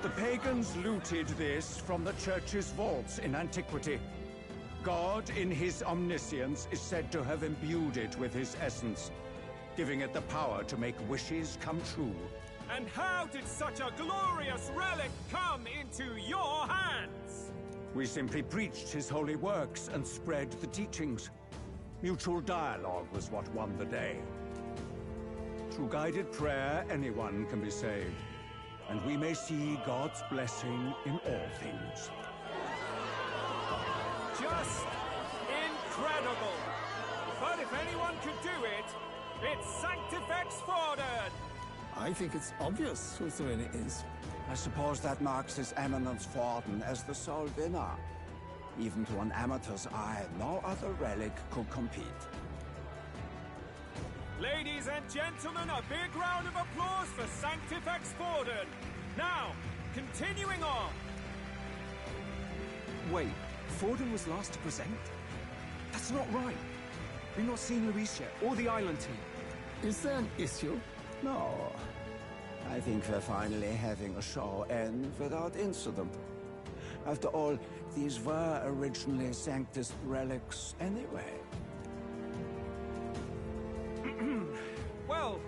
The pagans looted this from the church's vaults in antiquity. God, in his omniscience, is said to have imbued it with his essence, giving it the power to make wishes come true. And how did such a glorious relic come into your hands? We simply preached his holy works and spread the teachings. Mutual dialogue was what won the day. Through guided prayer, anyone can be saved. And we may see God's blessing in all things. Just incredible! But if anyone could do it, it's Sanctifex Forden! I think it's obvious whose doing it is. I suppose that marks His Eminence Forden as the sole winner. Even to an amateur's eye, no other relic could compete. Ladies and gentlemen, a big round of applause for Sanctifex Forden. Now, continuing on. Wait, Forden was last to present? That's not right. We've not seen Luis yet, or the island team. Is there an issue? No. I think we're finally having a show end without incident. After all, these were originally Sanctus relics anyway. Well,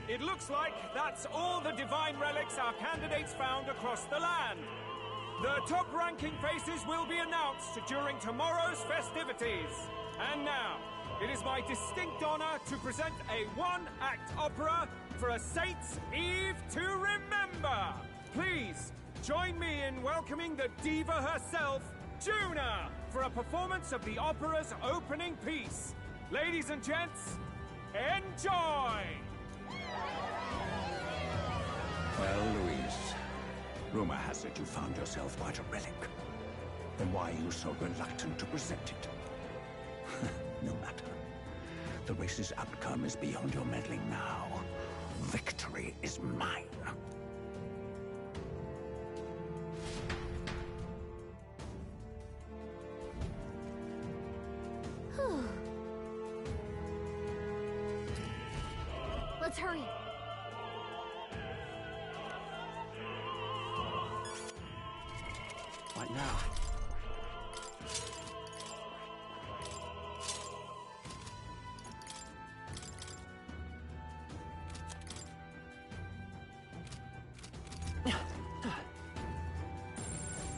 it looks like that's all the divine relics our candidates found across the land. The top-ranking faces will be announced during tomorrow's festivities. And now, it is my distinct honor to present a one-act opera for a Saint's Eve to remember. Please, join me in welcoming the diva herself, Juna, for a performance of the opera's opening piece. Ladies and gents, enjoy! Well, Louise, rumor has it you found yourself quite a relic. Then why are you so reluctant to present it? No matter. The race's outcome is beyond your meddling now. Victory is mine. Let's hurry. What now?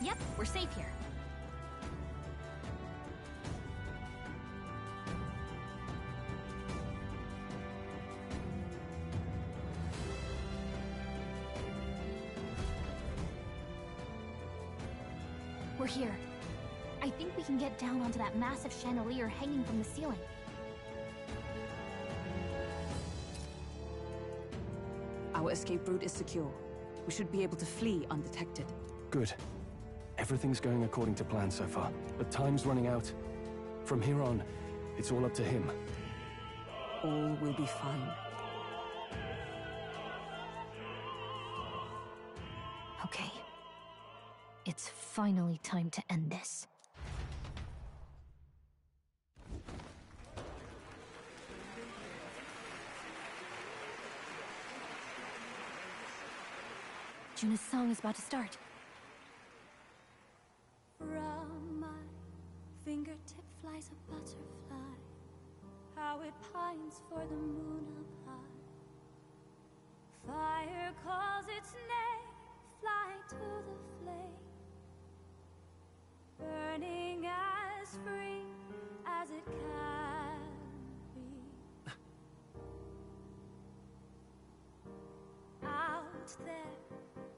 Yep, we're safe here. We're here. I think we can get down onto that massive chandelier hanging from the ceiling. Our escape route is secure. We should be able to flee undetected. Good. Everything's going according to plan so far, but time's running out. From here on, it's all up to him. All will be fine. Okay. It's finally time to end this. Juna's song is about to start. From my fingertip flies a butterfly, how it pines for the moon up high. Fire calls its name, fly to the flame, burning as free as it can be. Out there,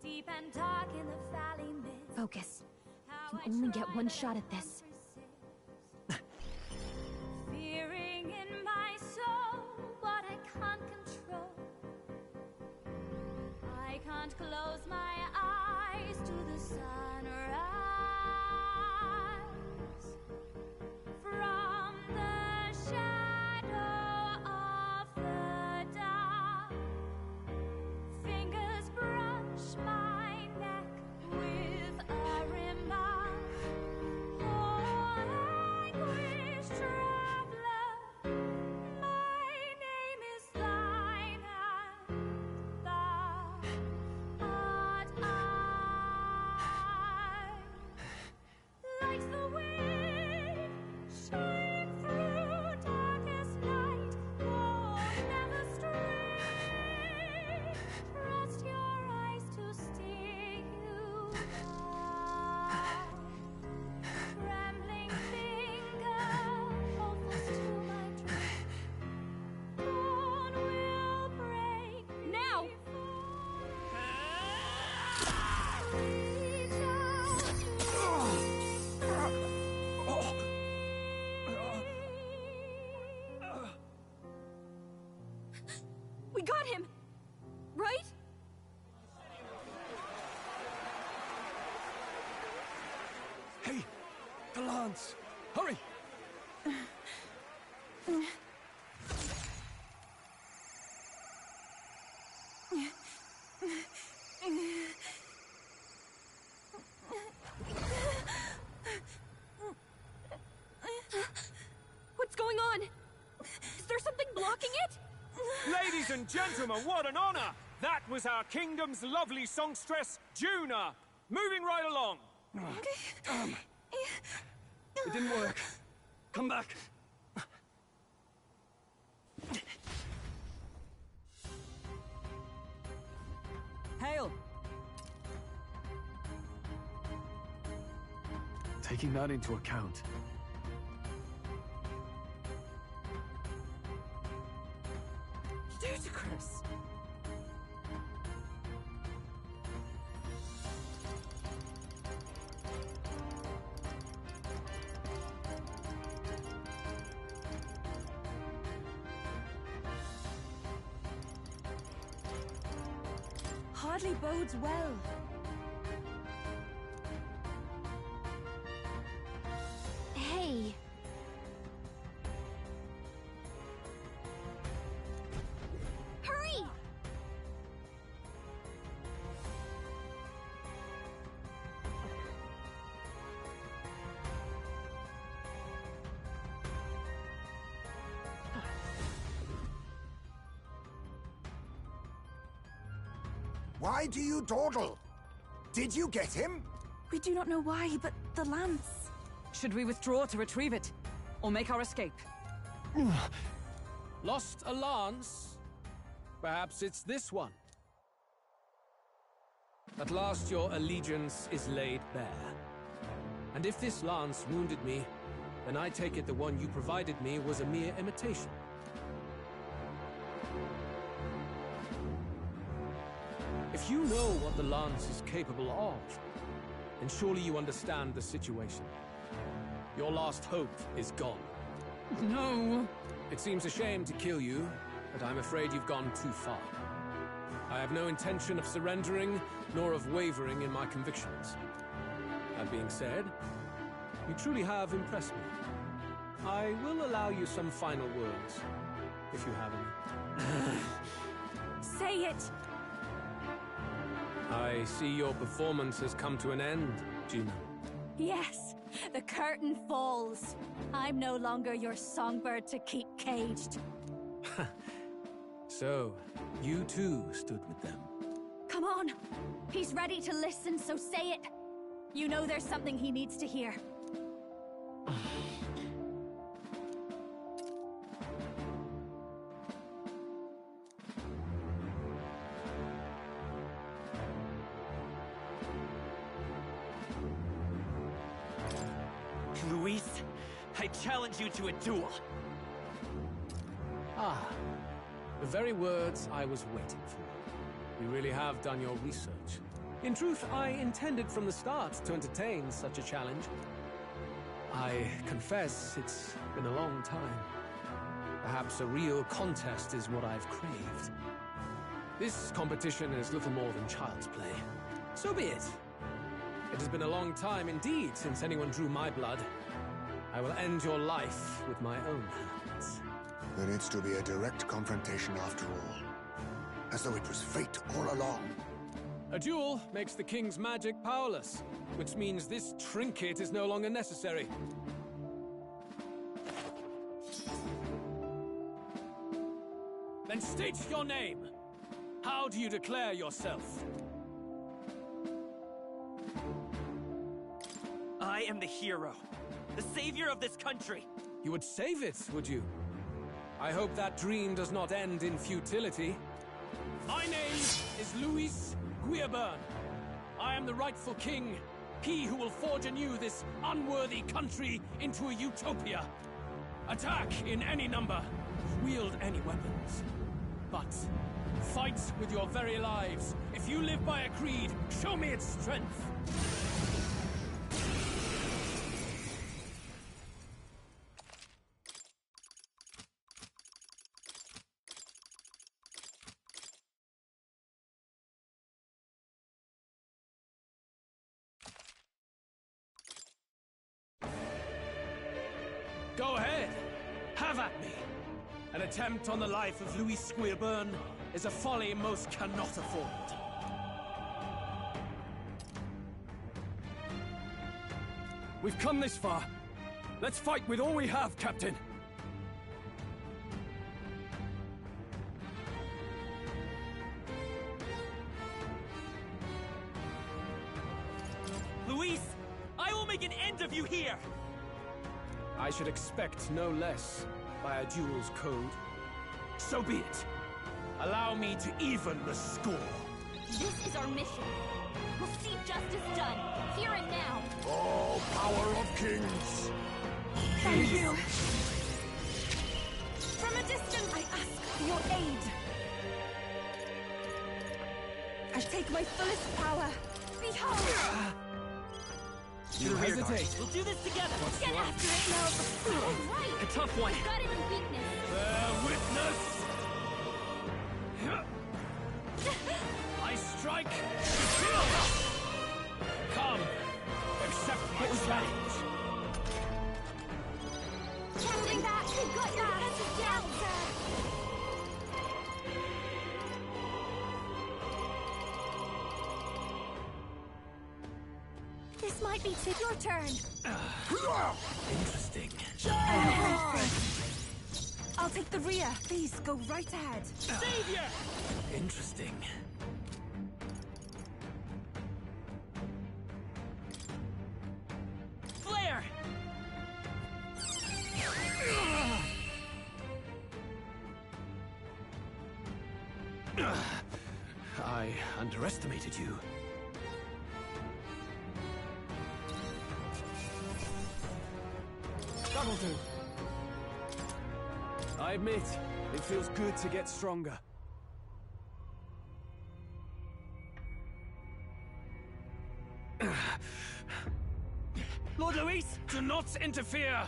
deep and dark in the valley mist. Focus. You can only get one shot at this. Fearing in my soul what I can't control. I can't close my eyes to the sunrise. From the shadow of the dark, fingers brush my neck with a remark. Oh, anguish traveler, my name is thine, and thou art I. Like the wind, shine through darkest night. Oh, never stray. Trust your eyes to steer you by. Trembling finger, hopefuls to my dream. Dawn will break now. We got him! Right? Hey! The lance! Hurry! What's going on? Is there something blocking it? Ladies and gentlemen, what an honor! That was our kingdom's lovely songstress, Juna. Moving right along. It didn't work. Come back. taking that into account. Ludicrous! Hardly bodes well. Hey. Hurry! Why do you dawdle? Did you get him? We do not know why, but the lance... Should we withdraw to retrieve it? Or make our escape? Lost a lance? Perhaps it's this one. At last your allegiance is laid bare. And if this lance wounded me, then I take it the one you provided me was a mere imitation. If you know what the lance is capable of, then surely you understand the situation. Your last hope is gone. No! It seems a shame to kill you, but I'm afraid you've gone too far. I have no intention of surrendering, nor of wavering in my convictions. That being said, you truly have impressed me. I will allow you some final words, if you have any. Say it! I see your performance has come to an end, Juno. Yes, the curtain falls. I'm no longer your songbird to keep caged. So, you too stood with them. Come on. He's ready to listen, so say it. You know there's something he needs to hear. Luis, I challenge you to a duel. Ah, the very words I was waiting for. You really have done your research. In truth, I intended from the start to entertain such a challenge. I confess it's been a long time. Perhaps a real contest is what I've craved. This competition is little more than child's play. So be it. It has been a long time indeed since anyone drew my blood. I will end your life with my own hands. Then it's to be a direct confrontation after all. As though it was fate all along. A duel makes the king's magic powerless, which means this trinket is no longer necessary. Then state your name. How do you declare yourself? I am the hero, the savior of this country. You would save it, would you? I hope that dream does not end in futility. My name is Luis Guiaburn. I am the rightful king, he who will forge anew this unworthy country into a utopia. Attack in any number, wield any weapons. But fight with your very lives. If you live by a creed, show me its strength. Go ahead. Have at me. An attempt on the life of Louis Squeerburn is a folly most cannot afford. We've come this far. Let's fight with all we have, Captain. Luis, I will make an end of you here! I should expect no less by a duel's code. So be it. Allow me to even the score. This is our mission. We'll see justice done, here and now. Oh, power of kings! Thank you. From a distance, I ask for your aid. I take my fullest power. Behold! You hesitate. We'll do this together. Get after it now. All right. A tough one. Got any weakness? Bear witness! I strike to kill! Come, accept my challenge! Counting that, you got your answer down, sir. This might be your turn. Interesting. I'll take the rear. Please, go right ahead. Savior! Interesting. Flare! I underestimated you. That'll do. I admit, it feels good to get stronger. Lord Luis, do not interfere!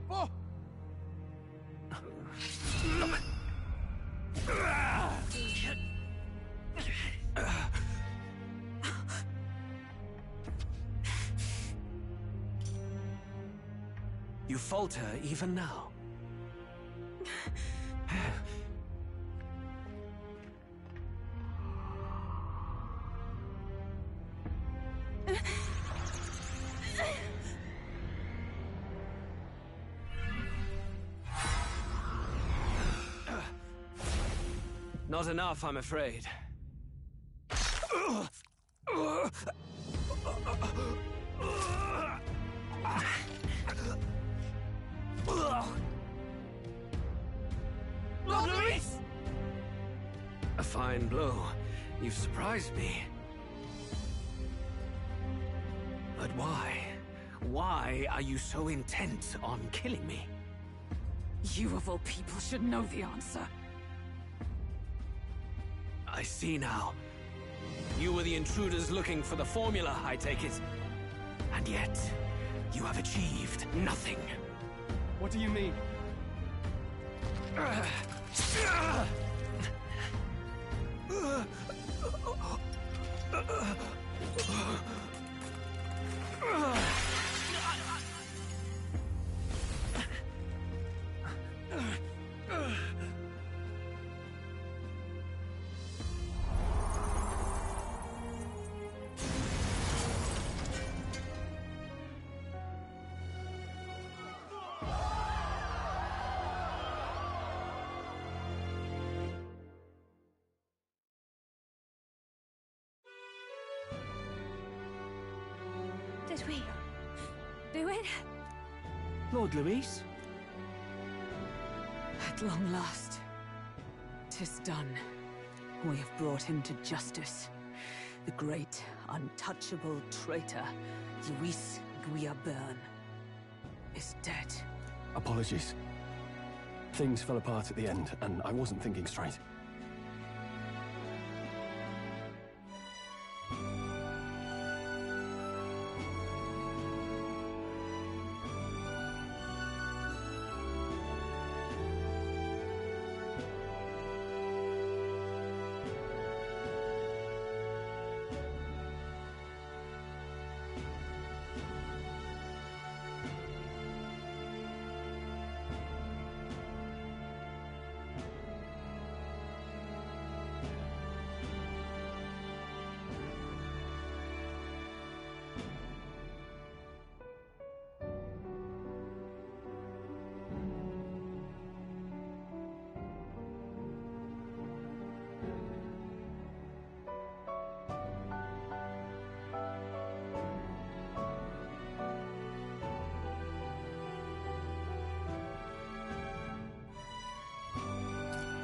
Oh. You falter even now. Not enough, I'm afraid. Lord Luis! A fine blow. You've surprised me. But why? Why are you so intent on killing me? You of all people should know the answer. I see now. You were the intruders looking for the formula, I take it. And yet, you have achieved nothing. What do you mean? Did we do it? Lord Luis? At long last, 'tis done. We have brought him to justice. The great, untouchable traitor, Luis Guillaburn, is dead. Apologies. Things fell apart at the end, and I wasn't thinking straight.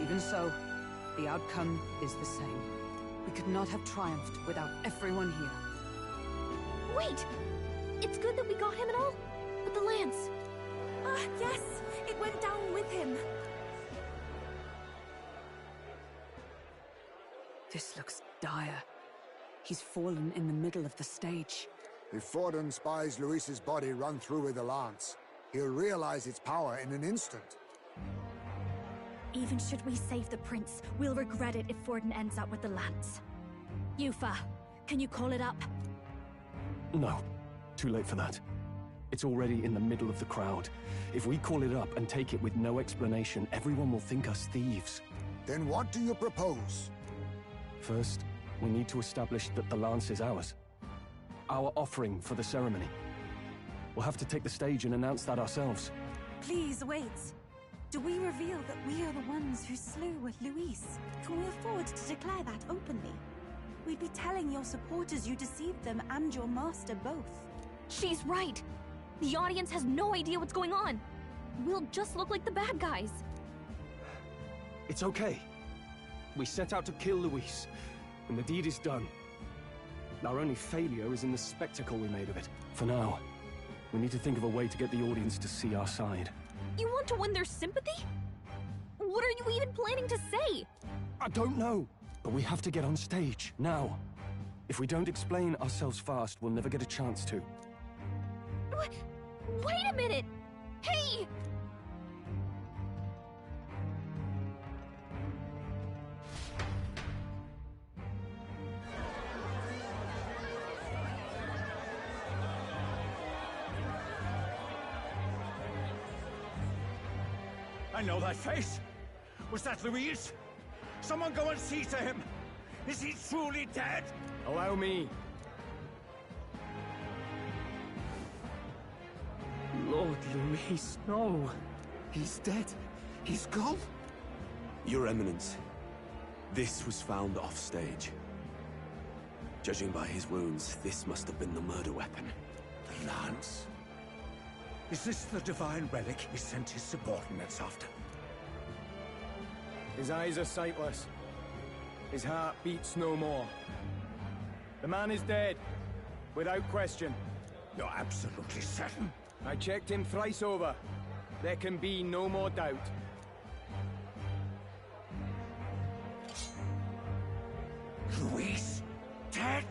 Even so, the outcome is the same. We could not have triumphed without everyone here. Wait! It's good that we got him and all, but the lance... Ah, yes! It went down with him! This looks dire. He's fallen in the middle of the stage. If Forden spies Luis's body run through with a lance, he'll realize its power in an instant. Even should we save the prince, we'll regret it if Forden ends up with the lance. Yufa, can you call it up? No. Too late for that. It's already in the middle of the crowd. If we call it up and take it with no explanation, everyone will think us thieves. Then what do you propose? First, we need to establish that the lance is ours. Our offering for the ceremony. We'll have to take the stage and announce that ourselves. Please, wait. Do we reveal that we are the ones who slew Luis? Can we afford to declare that openly? We'd be telling your supporters you deceived them and your master both. She's right! The audience has no idea what's going on! We'll just look like the bad guys. It's okay. We set out to kill Luis, and the deed is done. Our only failure is in the spectacle we made of it. For now, we need to think of a way to get the audience to see our side. You want to win their sympathy? What are you even planning to say? I don't know, but we have to get on stage, now. If we don't explain ourselves fast, we'll never get a chance to. Wait a minute! Hey! I know that face. Was that Luis? Someone go and see to him. Is he truly dead? Allow me. Lord Luis, no. He's dead. He's gone. Your Eminence, this was found off stage. Judging by his wounds, this must have been the murder weapon. The lance? Is this the divine relic he sent his subordinates after? His eyes are sightless. His heart beats no more. The man is dead, without question. You're absolutely certain? I checked him thrice over. There can be no more doubt. Luis? Dead?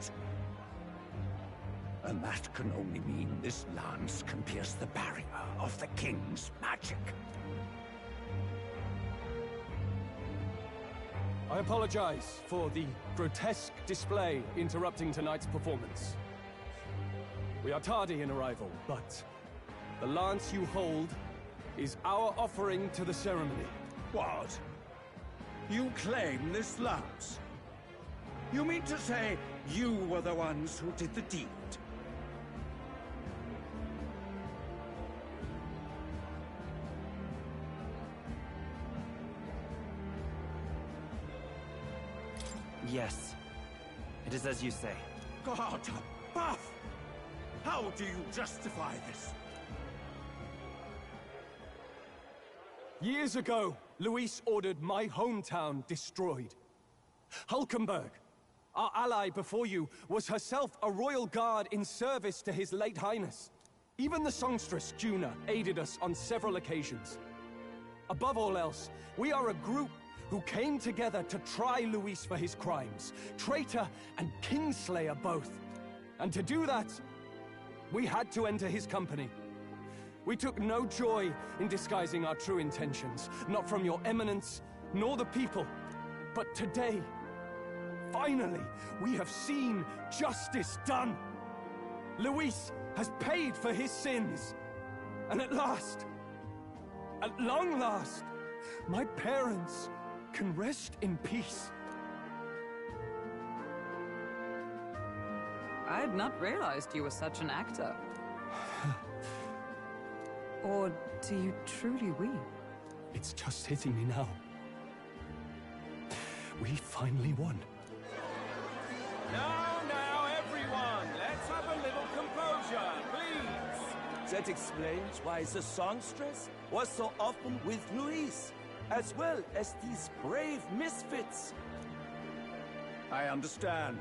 And that can only mean this lance can pierce the barrier of the king's magic. I apologize for the grotesque display interrupting tonight's performance. We are tardy in arrival, but the lance you hold is our offering to the ceremony. What? You claim this lance? You mean to say you were the ones who did the deed? Yes. It is as you say. God above! How do you justify this? Years ago, Luis ordered my hometown destroyed. Hulkenberg, our ally before you, was herself a royal guard in service to his late highness. Even the songstress, Juna, aided us on several occasions. Above all else, we are a group who came together to try Luis for his crimes, traitor and kingslayer both. And to do that, we had to enter his company. We took no joy in disguising our true intentions, not from your eminence, nor the people. But today, finally, we have seen justice done. Luis has paid for his sins. And at last, at long last, my parents can rest in peace. I had not realized you were such an actor. Or do you truly weep? It's just hitting me now. We finally won. Now, everyone, let's have a little composure, please. That explains why the songstress was so often with Luis, as well as these brave misfits. I understand.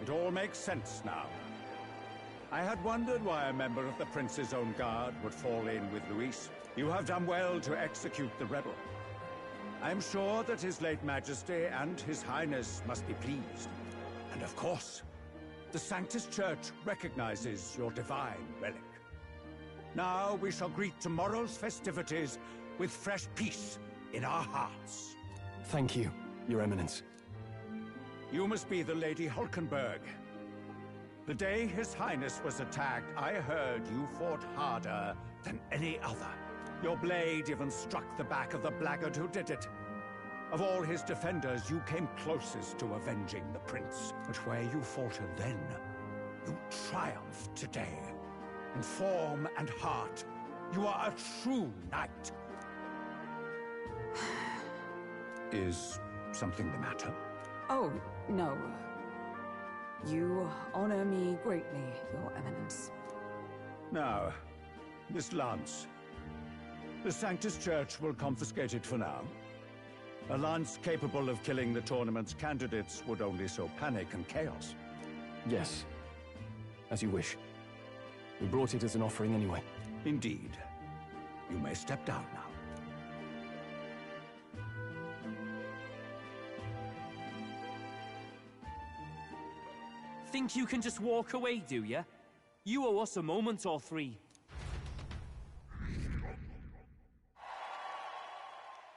It all makes sense now. I had wondered why a member of the Prince's own guard would fall in with Luis. You have done well to execute the rebel. I am sure that His late Majesty and His Highness must be pleased. And of course, the Sanctus Church recognizes your divine relic. Now we shall greet tomorrow's festivities with fresh peace in our hearts. Thank you, Your Eminence. You must be the Lady Hulkenberg. The day His Highness was attacked, I heard you fought harder than any other. Your blade even struck the back of the blackguard who did it. Of all his defenders, you came closest to avenging the Prince. But where you faltered then, you triumphed today. In form and heart, you are a true knight. Is something the matter? Oh, no. You honor me greatly, Your Eminence. Now, this lance. The Sanctus Church will confiscate it for now. A lance capable of killing the tournament's candidates would only sow panic and chaos. Yes. As you wish. We brought it as an offering anyway. Indeed. You may step down now. Think you can just walk away, do ya? You owe us a moment or three.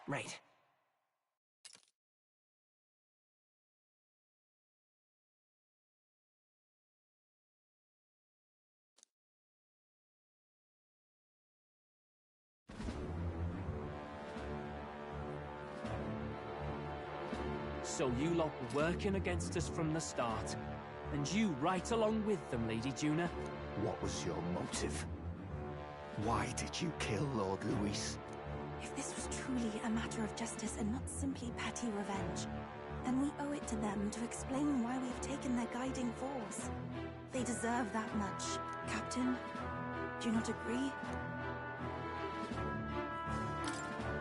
Right. So you lot were working against us from the start. And you right along with them, Lady Juna. What was your motive? Why did you kill Lord Luis? If this was truly a matter of justice and not simply petty revenge, then we owe it to them to explain why we've taken their guiding force. They deserve that much. Captain, do you not agree?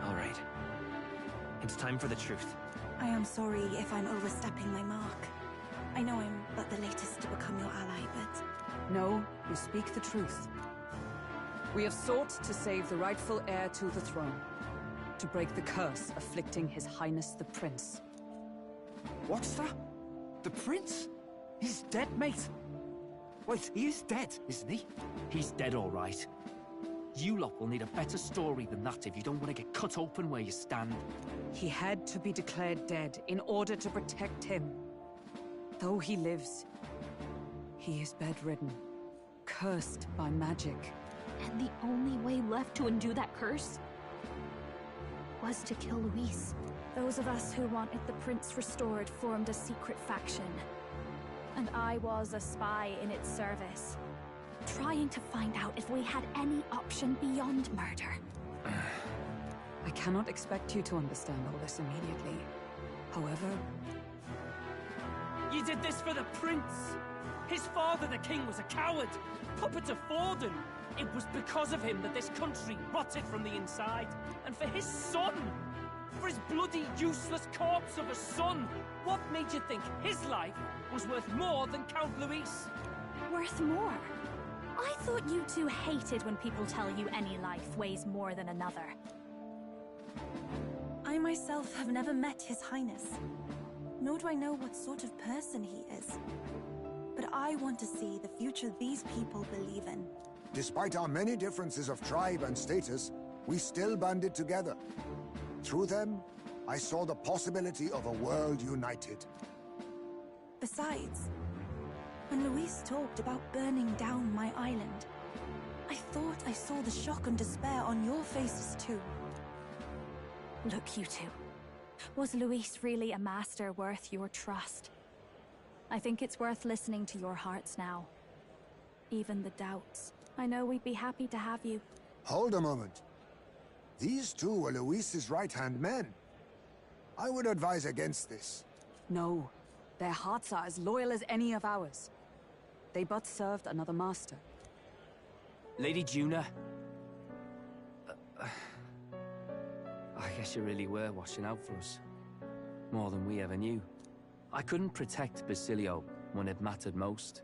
All right. It's time for the truth. I am sorry if I'm overstepping my mark. I know I'm but the latest to become your ally, but... No, you speak the truth. We have sought to save the rightful heir to the throne. To break the curse afflicting His Highness the Prince. What's that? The Prince? He's dead, mate. Wait, he is dead, isn't he? He's dead, all right. You lot will need a better story than that if you don't want to get cut open where you stand. He had to be declared dead in order to protect him. Though he lives, he is bedridden, cursed by magic. And the only way left to undo that curse was to kill Luis. Those of us who wanted the prince restored formed a secret faction. And I was a spy in its service, trying to find out if we had any option beyond murder. I cannot expect you to understand all this immediately. However... You did this for the prince! His father, the king, was a coward! Puppet of Forden! It was because of him that this country rotted from the inside. And for his son! For his bloody, useless corpse of a son! What made you think his life was worth more than Count Luis? Worth more? I thought you two hated when people tell you any life weighs more than another. I myself have never met His Highness. Nor do I know what sort of person he is. But I want to see the future these people believe in. Despite our many differences of tribe and status, we still banded together. Through them, I saw the possibility of a world united. Besides, when Luis talked about burning down my island, I thought I saw the shock and despair on your faces too. Look, you two. Was Luis really a master worth your trust? I think it's worth listening to your hearts now. Even the doubts. I know we'd be happy to have you. Hold a moment. These two were Luis's right-hand men. I would advise against this. No. Their hearts are as loyal as any of ours. They but served another master. Lady Juna. I guess you really were watching out for us. More than we ever knew. I couldn't protect Basilio when it mattered most.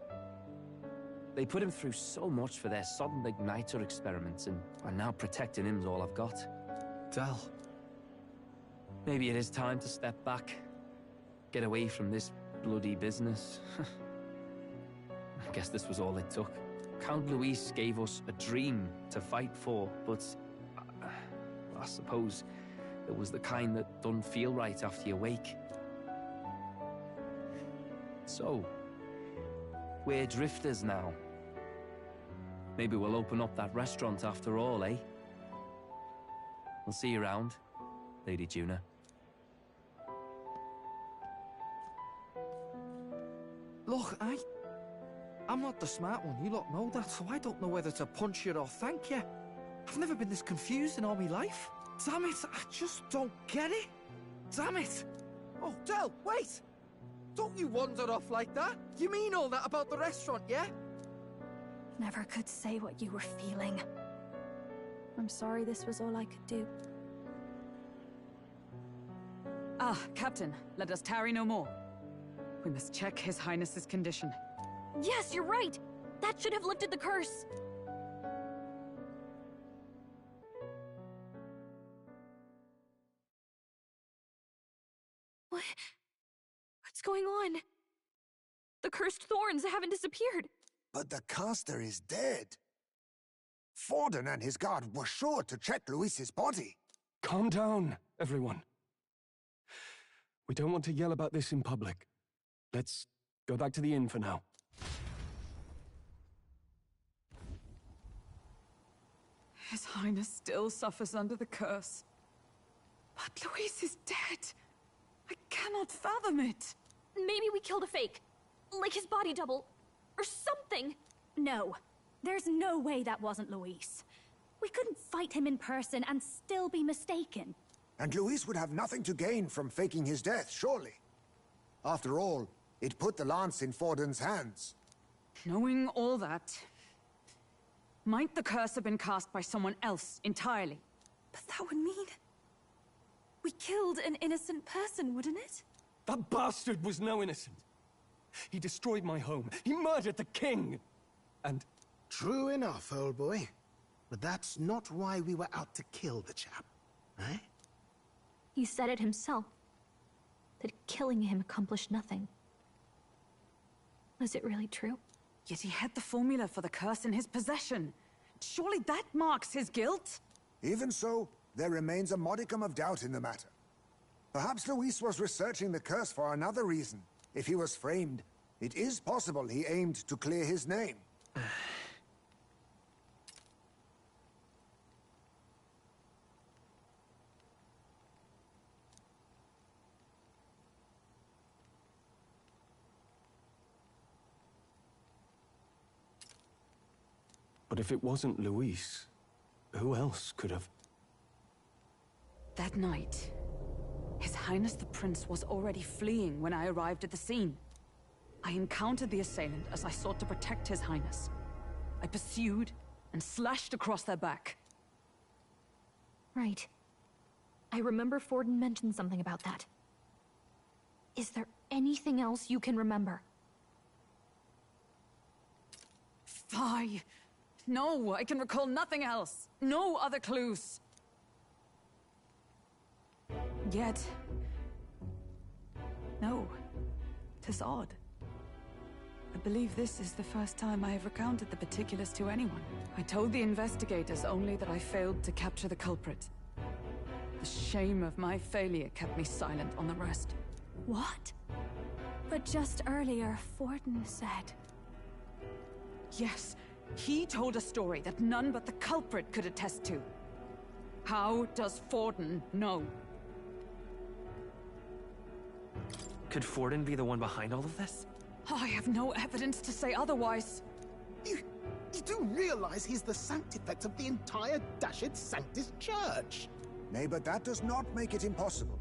They put him through so much for their sodden igniter experiments, and now protecting him's all I've got. Del. Maybe it is time to step back. Get away from this bloody business. I guess this was all it took. Count Luis gave us a dream to fight for, but I suppose it was the kind that doesn't feel right after you wake. So, we're drifters now. Maybe we'll open up that restaurant after all, eh? We'll see you around, Lady Juna. Look, I'm not the smart one, you lot know that, so I don't know whether to punch you or thank you. I've never been this confused in all my life. Damn it, I just don't get it. Damn it. Oh, Del, wait! Don't you wander off like that? You mean all that about the restaurant, yeah? Never could say what you were feeling. I'm sorry this was all I could do. Ah, Captain, let us tarry no more. We must check His Highness's condition. Yes, you're right! That should have lifted the curse! What's going on? The cursed thorns haven't disappeared. But the caster is dead. Forden and his guard were sure to check Luis's body. Calm down, everyone. We don't want to yell about this in public. Let's go back to the inn for now. His Highness still suffers under the curse. But Luis is dead. I cannot fathom it. Maybe we killed a fake. Like his body double. Or something. No. There's no way that wasn't Luis. We couldn't fight him in person and still be mistaken. And Luis would have nothing to gain from faking his death, surely. After all, it put the lance in Forden's hands. Knowing all that, might the curse have been cast by someone else entirely? But that would mean we killed an innocent person, wouldn't it? That bastard was no innocent. He destroyed my home. He murdered the king. And... True enough, old boy. But that's not why we were out to kill the chap, eh? He said it himself. That killing him accomplished nothing. Was it really true? Yet he had the formula for the curse in his possession. Surely that marks his guilt? Even so, there remains a modicum of doubt in the matter. Perhaps Luis was researching the curse for another reason. If he was framed, it is possible he aimed to clear his name. But if it wasn't Luis, who else could have? That night, His Highness the Prince was already fleeing when I arrived at the scene. I encountered the assailant as I sought to protect His Highness. I pursued and slashed across their back. Right. I remember Forden mentioned something about that. Is there anything else you can remember? Fie! No, I can recall nothing else. No other clues. Yet... no. 'Tis odd. I believe this is the first time I have recounted the particulars to anyone. I told the investigators only that I failed to capture the culprit. The shame of my failure kept me silent on the rest. What? But just earlier, Forden said... Yes, he told a story that none but the culprit could attest to. How does Forden know? Could Forden be the one behind all of this? I have no evidence to say otherwise. You do realize he's the sanctifex of the entire Dashed Sanctus Church? Nay, but that does not make it impossible.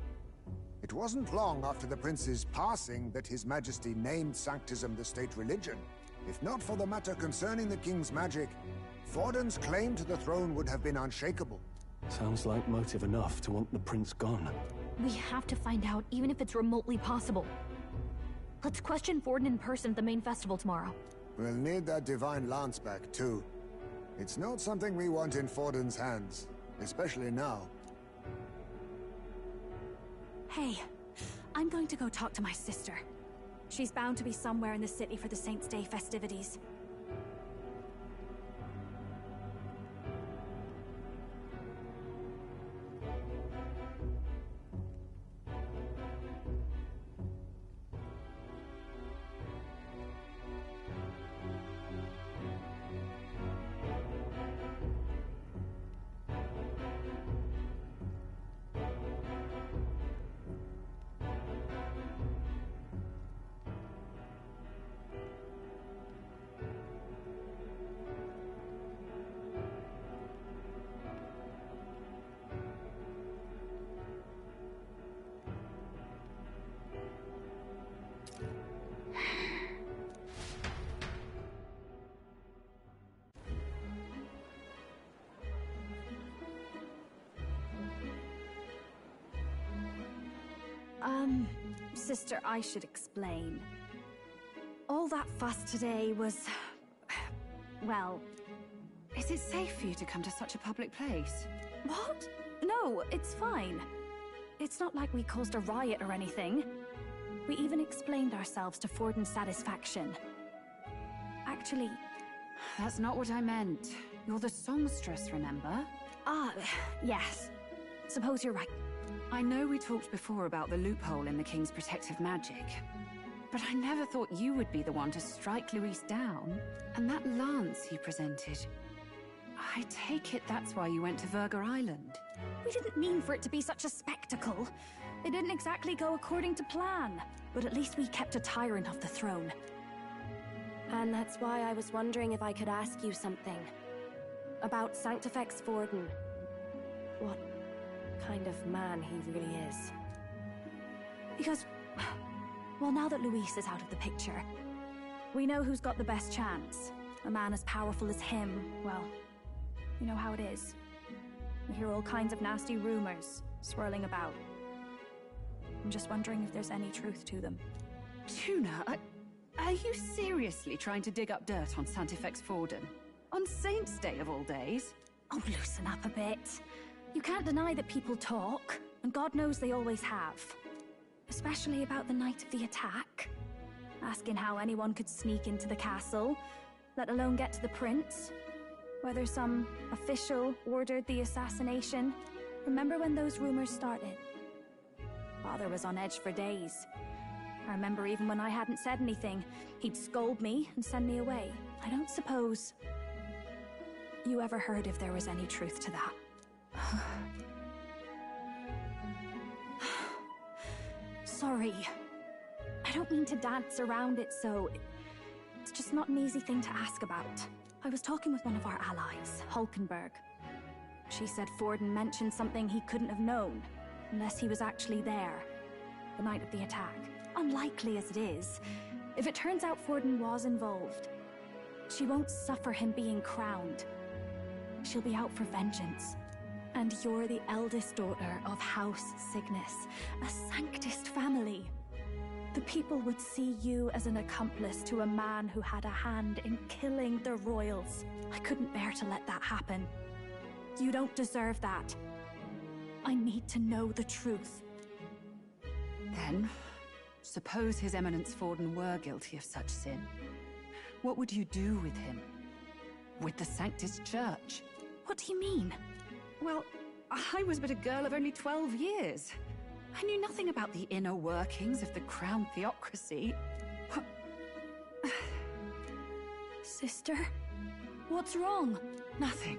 It wasn't long after the prince's passing that His Majesty named Sanctism the state religion. If not for the matter concerning the king's magic, Forden's claim to the throne would have been unshakable. Sounds like motive enough to want the prince gone. We have to find out, even if it's remotely possible. Let's question Forden in person at the main festival tomorrow. We'll need that divine lance back, too. It's not something we want in Forden's hands, especially now. Hey, I'm going to go talk to my sister. She's bound to be somewhere in the city for the Saints' Day festivities. Sister, I should explain. All that fuss today was... well... Is it safe for you to come to such a public place? What? No, it's fine. It's not like we caused a riot or anything. We even explained ourselves to Forden's satisfaction. Actually... That's not what I meant. You're the songstress, remember? Yes. Suppose you're right. I know we talked before about the loophole in the King's protective magic, but I never thought you would be the one to strike Luis down. And that lance he presented... I take it that's why you went to Verga Island. We didn't mean for it to be such a spectacle. It didn't exactly go according to plan, but at least we kept a tyrant off the throne. And that's why I was wondering if I could ask you something. About Sanctifex Forden. What kind of man he really is. Because, well, now that Luis is out of the picture, we know who's got the best chance. A man as powerful as him, well, you know how it is. We hear all kinds of nasty rumors swirling about. I'm just wondering if there's any truth to them. Tuna, are you seriously trying to dig up dirt on Sanctifex Forden? On Saints' Day of all days? Oh, loosen up a bit. You can't deny that people talk, and God knows they always have. Especially about the night of the attack. Asking how anyone could sneak into the castle, let alone get to the prince. Whether some official ordered the assassination. Remember when those rumors started? Father was on edge for days. I remember even when I hadn't said anything, he'd scold me and send me away. I don't suppose you ever heard if there was any truth to that. Sorry. I don't mean to dance around it, so... It's just not an easy thing to ask about. I was talking with one of our allies, Hulkenberg. She said Forden mentioned something he couldn't have known, unless he was actually there, the night of the attack. Unlikely as it is, if it turns out Forden was involved, she won't suffer him being crowned. She'll be out for vengeance. And you're the eldest daughter of House Cygnus, a Sanctist family. The people would see you as an accomplice to a man who had a hand in killing the royals. I couldn't bear to let that happen. You don't deserve that. I need to know the truth. Then, suppose His Eminence Forden were guilty of such sin. What would you do with him? With the Sanctist Church? What do you mean? Well, I was but a girl of only 12 years. I knew nothing about the inner workings of the crown theocracy. Sister? What's wrong? Nothing.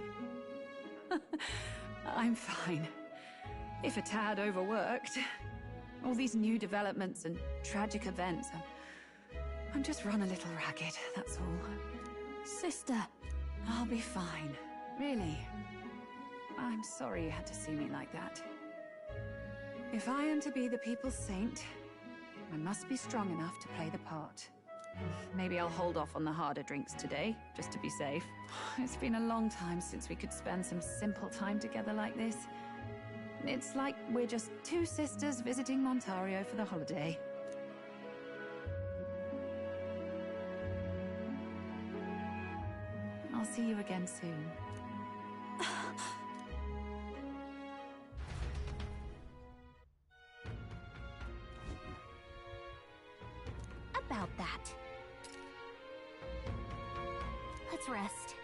I'm fine. If a tad overworked. All these new developments and tragic events. I'm just run a little ragged, that's all. Sister. I'll be fine. Really. I'm sorry you had to see me like that. If I am to be the people's saint, I must be strong enough to play the part. Maybe I'll hold off on the harder drinks today, just to be safe. It's been a long time since we could spend some simple time together like this. It's like we're just two sisters visiting Montario for the holiday. see you again soon. About that. Let's rest.